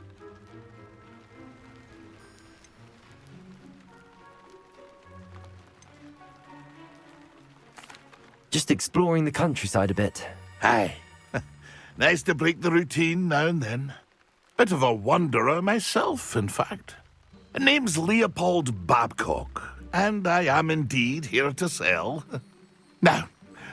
Just exploring the countryside a bit. Aye. Nice to break the routine now and then. Bit of a wanderer myself, in fact. Name's Leopold Babcock, and I am indeed here to sell. Now,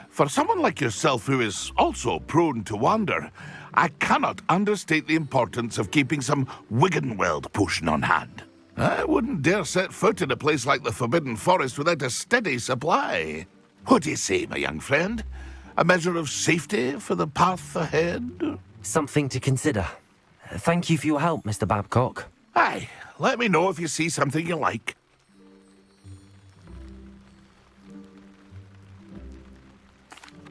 for someone like yourself who is also prone to wander, I cannot understate the importance of keeping some Wiggenweld potion on hand. I wouldn't dare set foot in a place like the Forbidden Forest without a steady supply. What do you say, my young friend? A measure of safety for the path ahead? Something to consider. Thank you for your help, Mr. Babcock. Aye, let me know if you see something you like.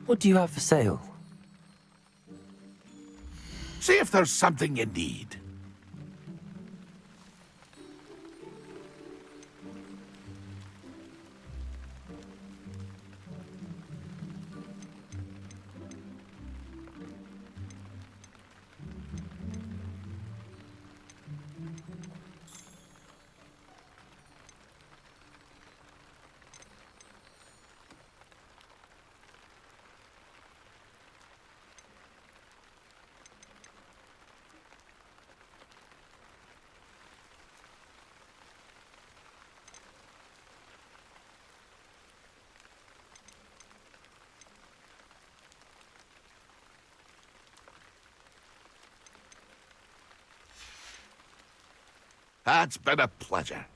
What do you have for sale? See if there's something you need. It's been a pleasure.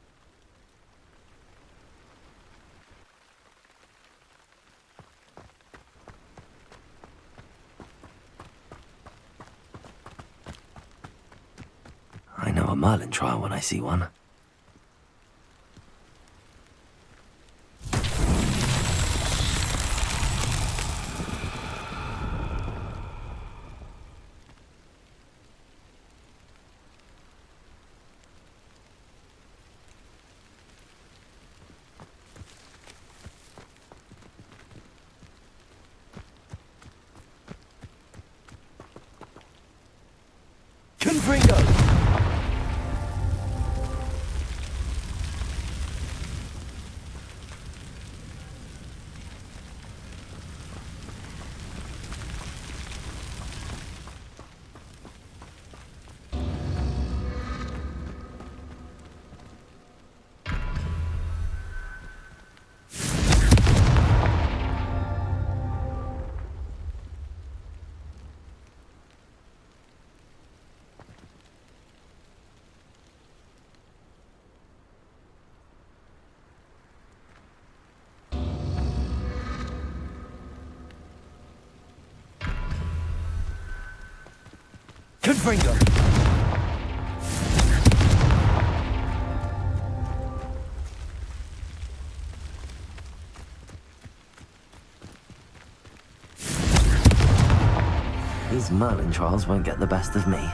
I know a Merlin trial when I see one. Confringo! Confringo! These Merlin trials won't get the best of me.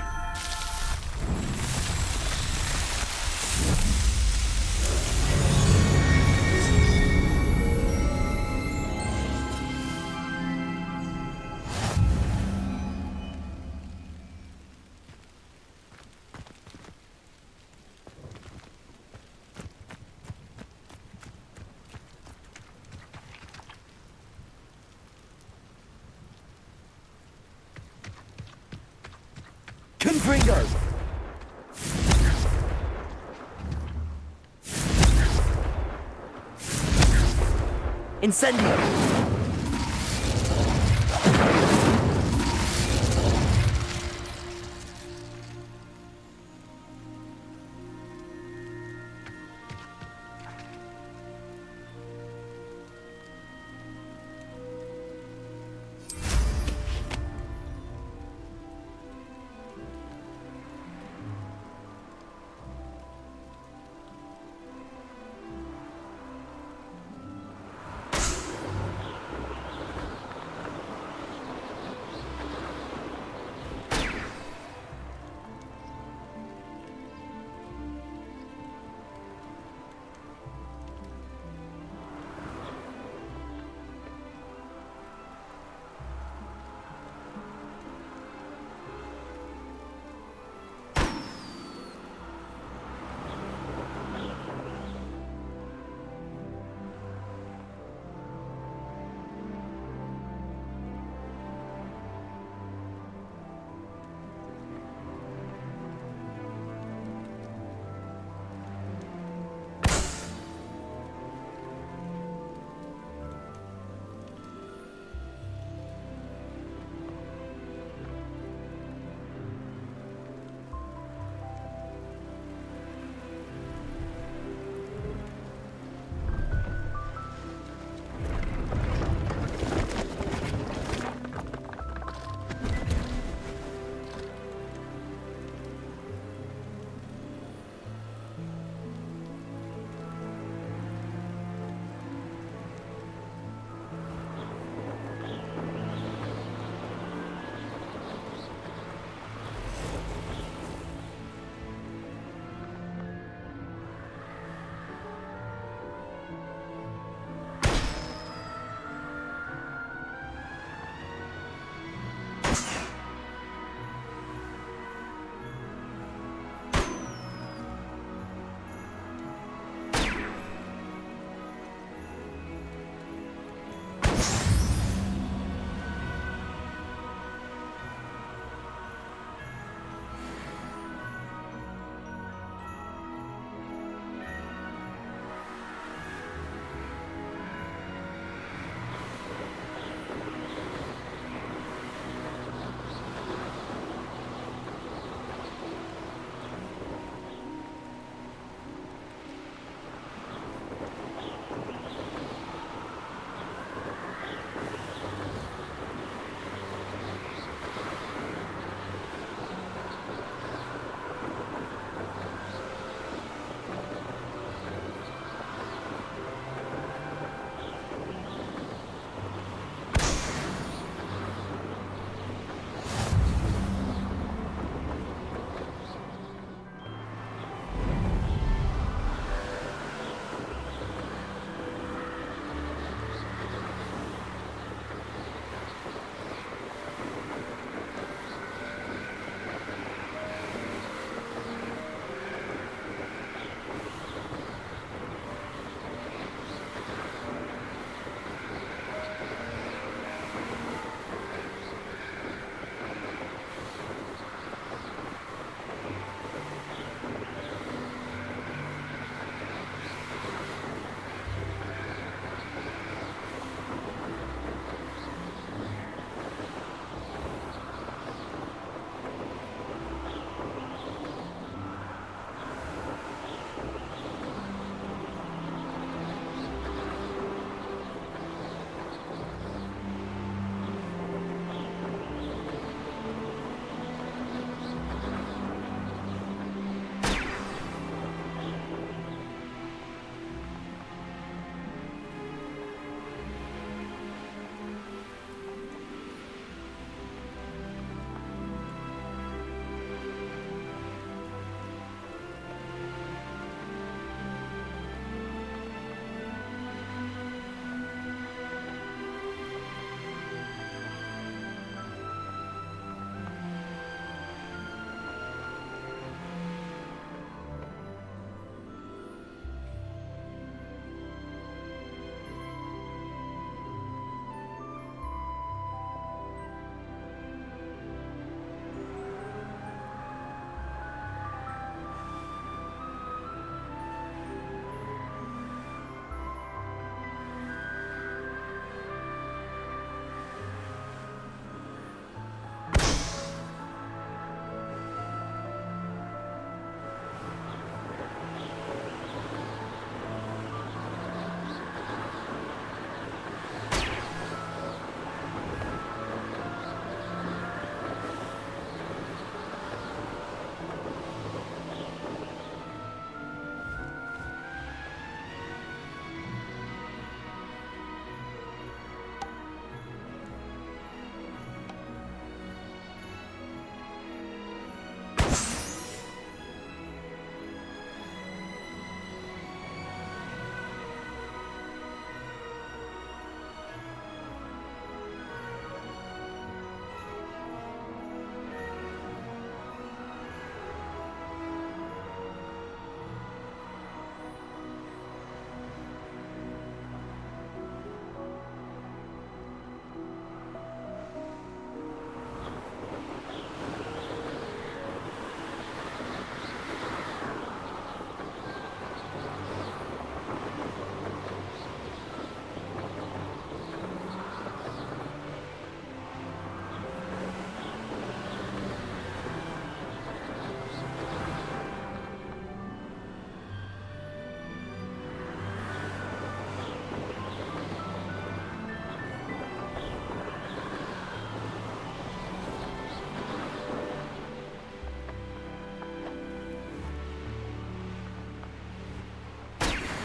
Confringo! Incendio!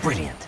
Brilliant.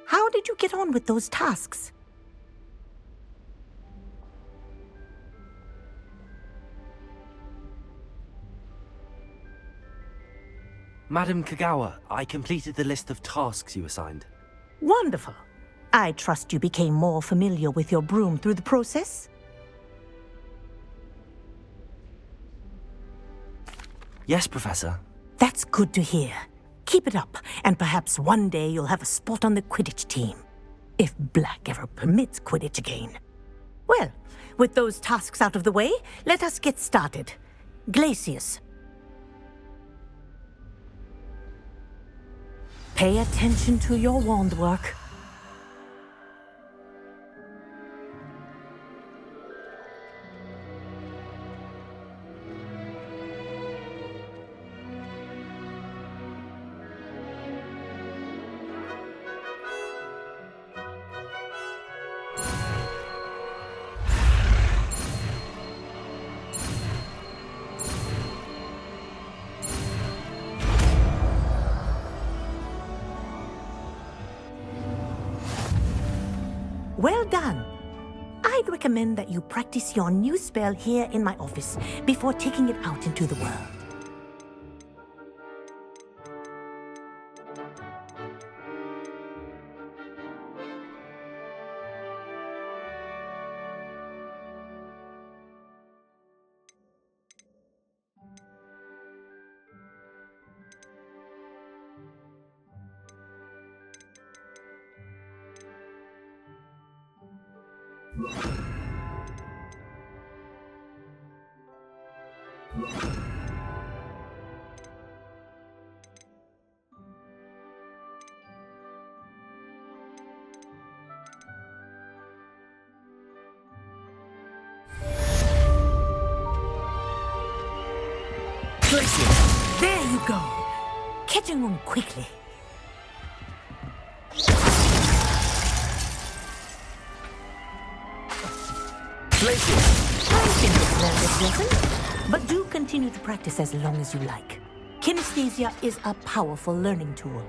How did you get on with those tasks? Madam Kagawa, I completed the list of tasks you assigned. Wonderful. I trust you became more familiar with your broom through the process? Yes, Professor. That's good to hear. Keep it up, and perhaps one day you'll have a spot on the Quidditch team. If Black ever permits Quidditch again. Well, with those tasks out of the way, let us get started. Glacius. Pay attention to your wand work. Well done. I'd recommend that you practice your new spell here in my office before taking it out into the world. There you go. Catching on quickly. I think it's rather pleasant, but do continue to practice as long as you like. Kinesthesia is a powerful learning tool.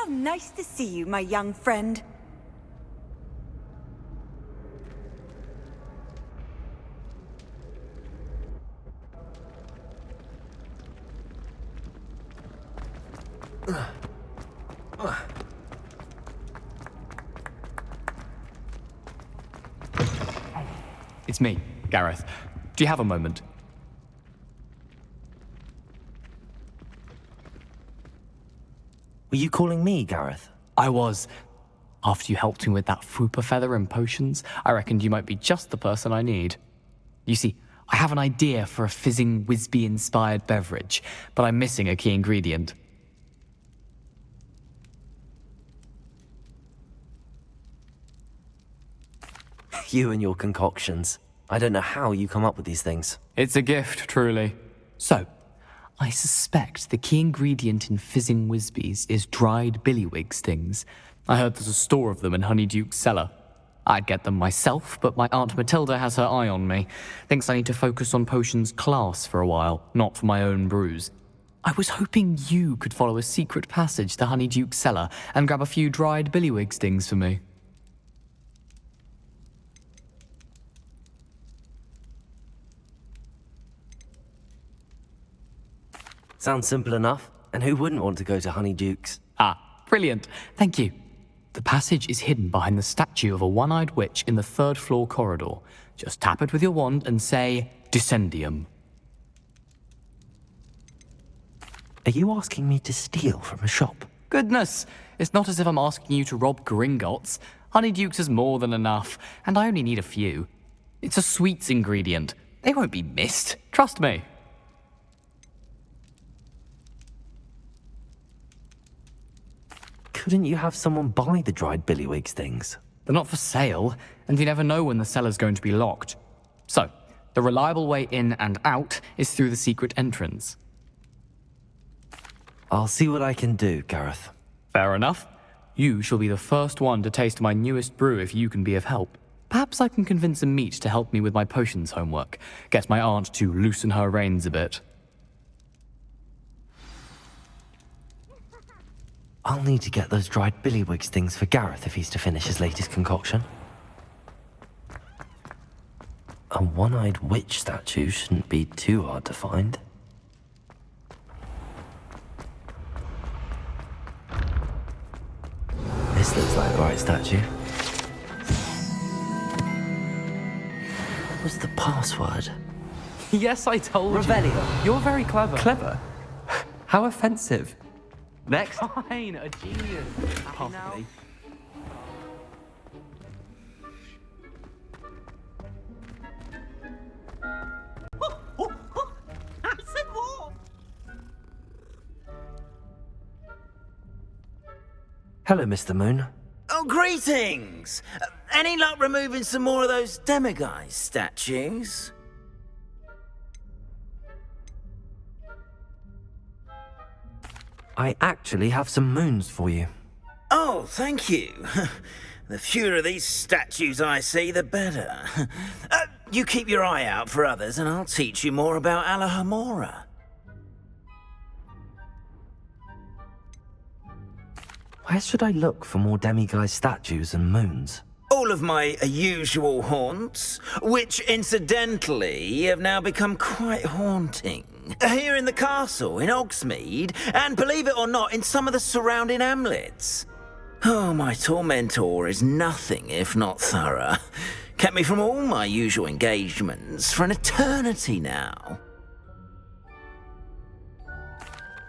nice to see you, my young friend. It's me, Gareth. Do you have a moment? Were you calling me, Gareth? I was. After you helped me with that Fupa feather and potions, I reckoned you might be just the person I need. You see, I have an idea for a fizzing Wisby-inspired beverage, but I'm missing a key ingredient. You and your concoctions. I don't know how you come up with these things. It's a gift, truly. So, I suspect the key ingredient in fizzing Wisbies is dried billywig stings. I heard there's a store of them in Honeyduke's cellar. I'd get them myself, but my Aunt Matilda has her eye on me. Thinks I need to focus on potions class for a while, not for my own brews. I was hoping you could follow a secret passage to Honeyduke's cellar and grab a few dried billywig stings for me. Sounds simple enough. And who wouldn't want to go to Honeyduke's? Ah, brilliant. Thank you. The passage is hidden behind the statue of a one-eyed witch in the third-floor corridor. Just tap it with your wand and say, Descendium. Are you asking me to steal from a shop? Goodness, it's not as if I'm asking you to rob Gringotts. Honeyduke's is more than enough, and I only need a few. It's a sweets ingredient. They won't be missed. Trust me. Couldn't you have someone buy the dried billywig stings? They're not for sale, and you never know when the cellar's going to be locked. So, the reliable way in and out is through the secret entrance. I'll see what I can do, Gareth. Fair enough. You shall be the first one to taste my newest brew if you can be of help. Perhaps I can convince a meat to help me with my potions homework. Get my aunt to loosen her reins a bit. I'll need to get those dried billywig stings for Gareth if he's to finish his latest concoction. A one-eyed witch statue shouldn't be too hard to find. This looks like the right statue. What was the password? Yes, I told you. Revelio. You're very clever. Clever? How offensive. Next. Fine, a genius. Possibly. Hello, Mr. Moon. Oh, greetings! Any luck removing some more of those demiguise statues? I actually have some moons for you. Oh, thank you. The fewer of these statues I see, the better. You keep your eye out for others, and I'll teach you more about Alahamora. Where should I look for more demiguise statues and moons? All of my usual haunts, which incidentally have now become quite haunting. Here in the castle, in Hogsmeade, and believe it or not, in some of the surrounding hamlets. Oh, my tormentor is nothing if not thorough. Kept me from all my usual engagements for an eternity now.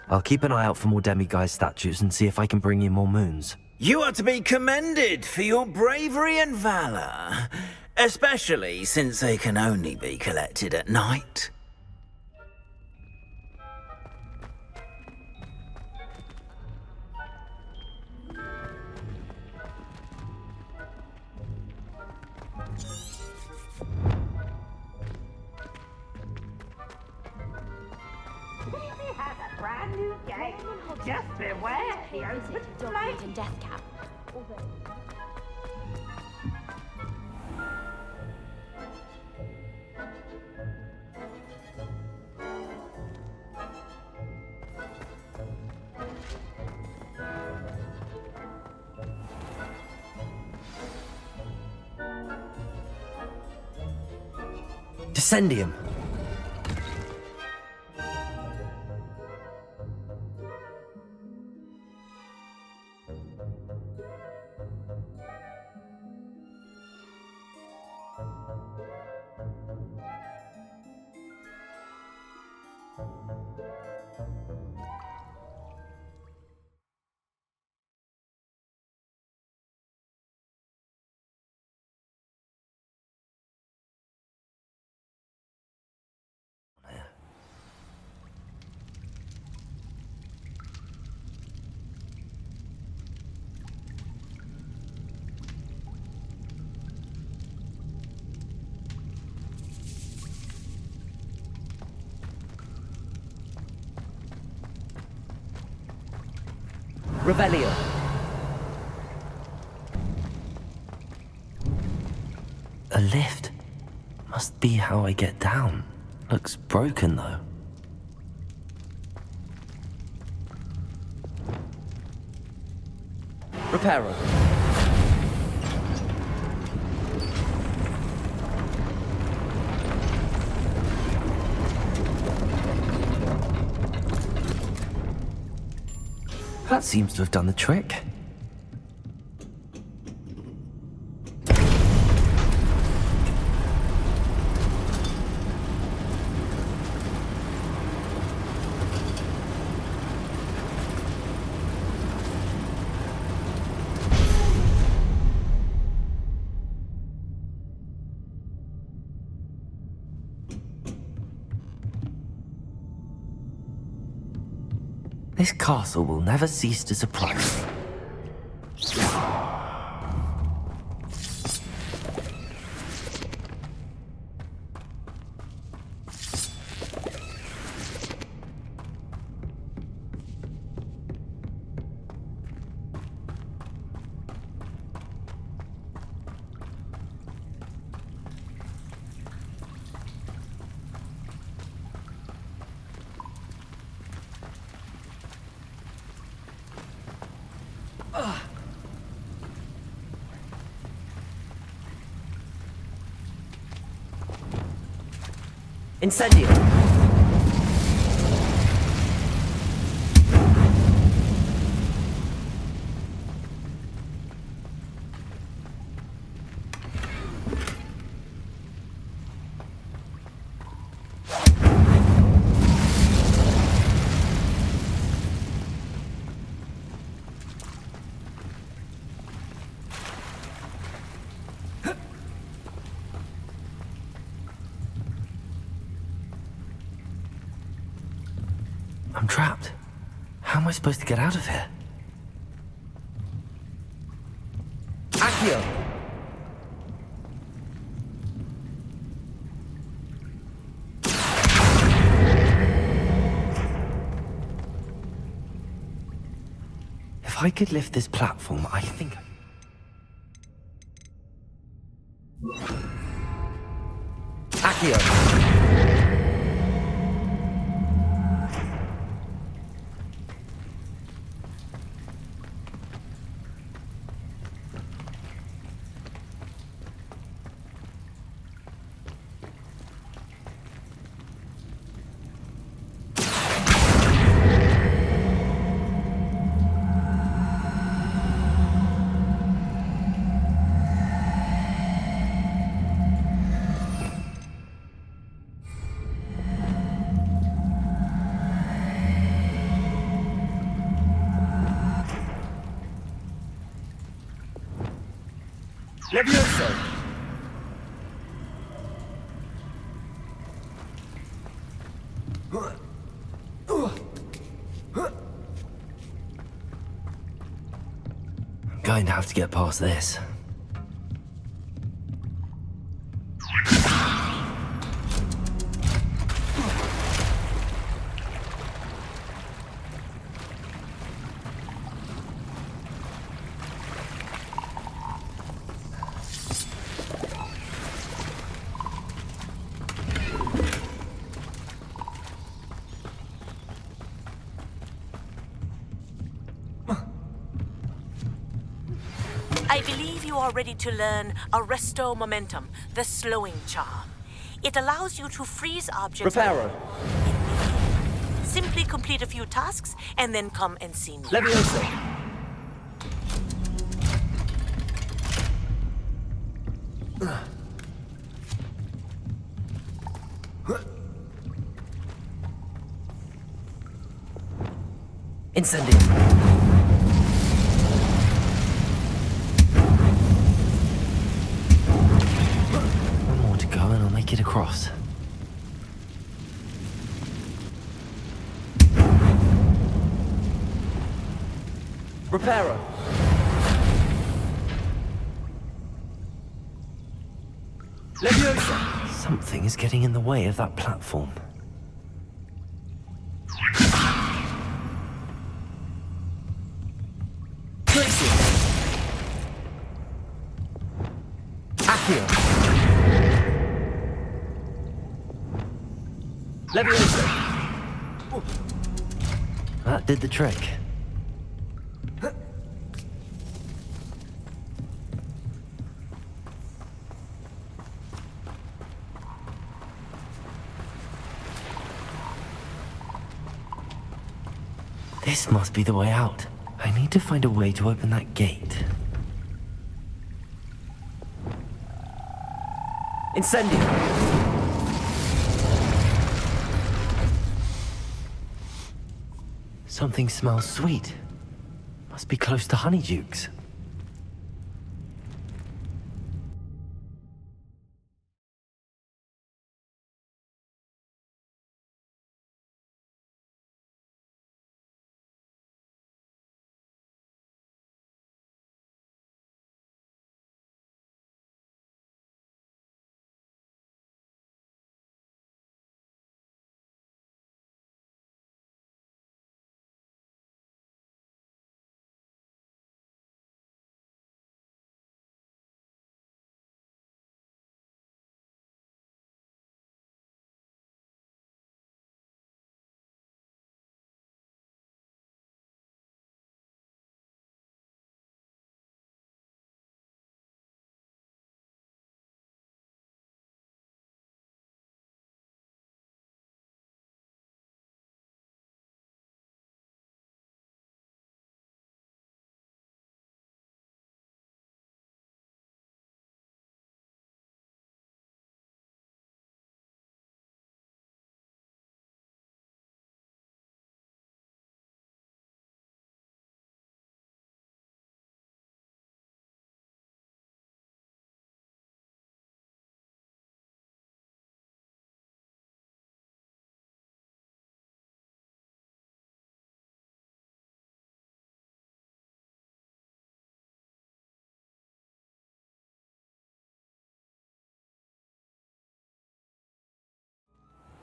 I'll keep an eye out for more demiguise statues and see if I can bring you more moons. You are to be commended for your bravery and valor, especially since they can only be collected at night. Brand new game. Just beware. He owns the Dogwood and Death Cap. Descendium. Revelio. A lift. Must be how I get down. Looks broken though. Reparo. That seems to have done the trick. This castle will never cease to surprise me. Incendio. I'm trapped. How am I supposed to get out of here? Accio. If I could lift this platform, I think... Accio. Levioso. I'm going to have to get past this. I believe you are ready to learn Arresto Momentum, the slowing charm. It allows you to freeze objects. Reparo. Simply complete a few tasks and then come and see me. Leviosa. Incendium. One more to go and I'll make it across. Reparo. Leviosa. Something is getting in the way of that platform. Tracy. Accio. Leviosa. That did the trick. This must be the way out. I need to find a way to open that gate. Incendium. Something smells sweet. Must be close to Honeydukes.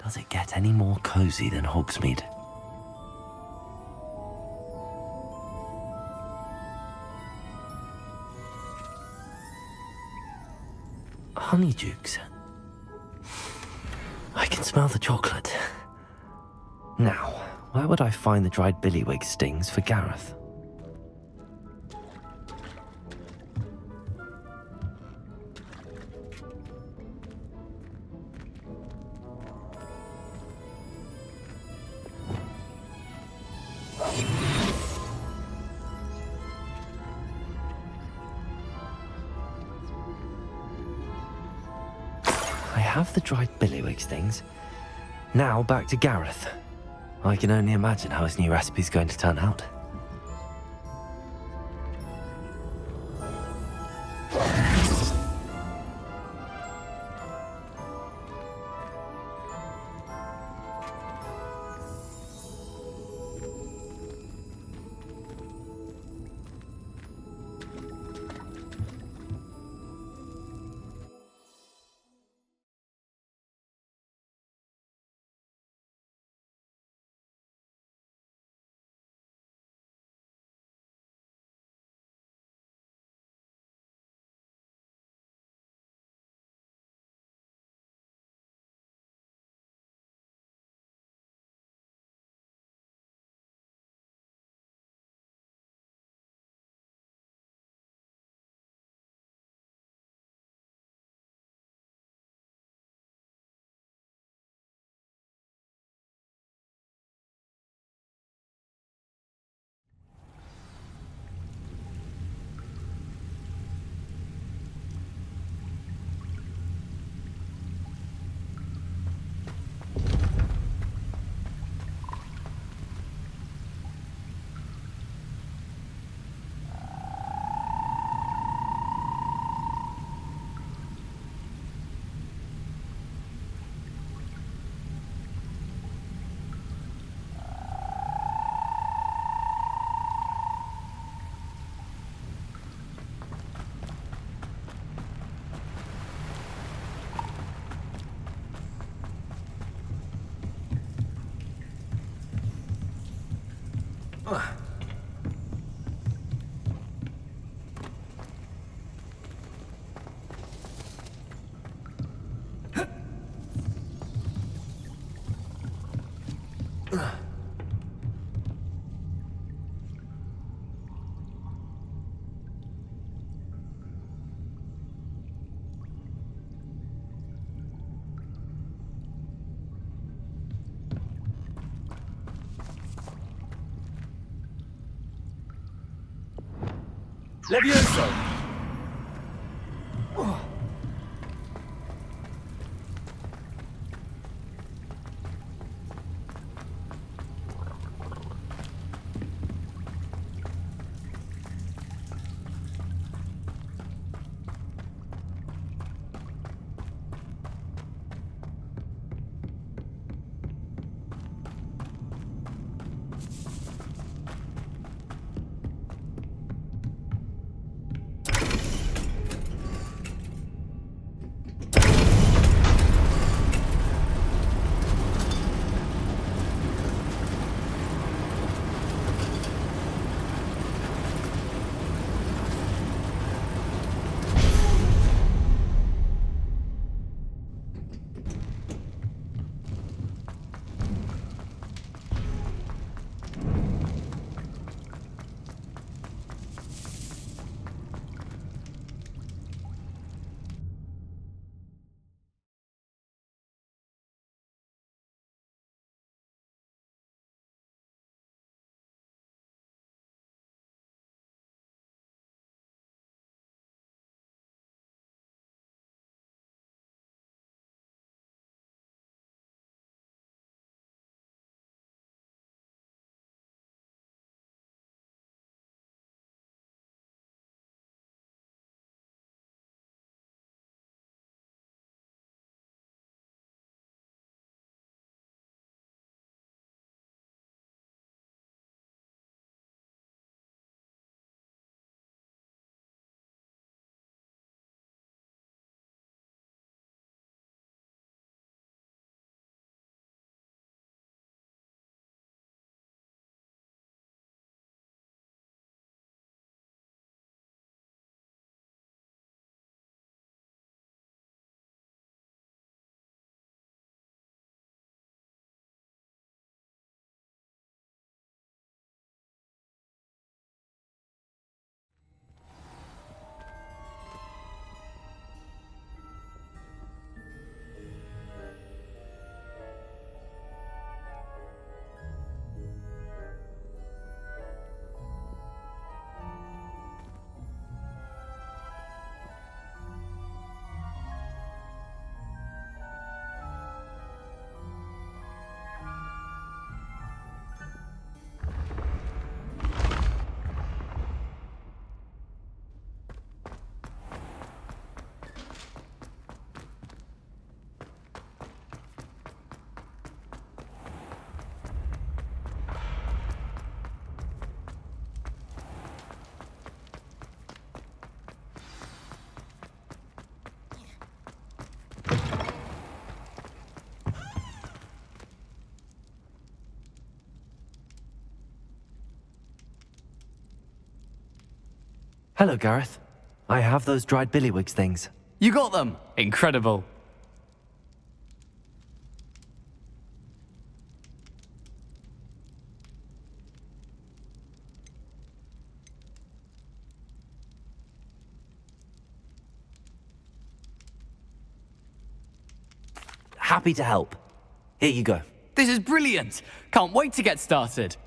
Does it get any more cozy than Hogsmeade? Honeydukes. I can smell the chocolate. Now, where would I find the dried billywig stings for Gareth? I have the dried billywig stings. Now back to Gareth. I can only imagine how his new recipe's going to turn out. Levioso! Hello, Gareth. I have those dried billywigs things. You got them! Incredible. Happy to help. Here you go. This is brilliant! Can't wait to get started.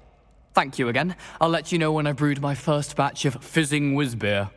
Thank you again. I'll let you know when I brewed my first batch of fizzing whiz beer.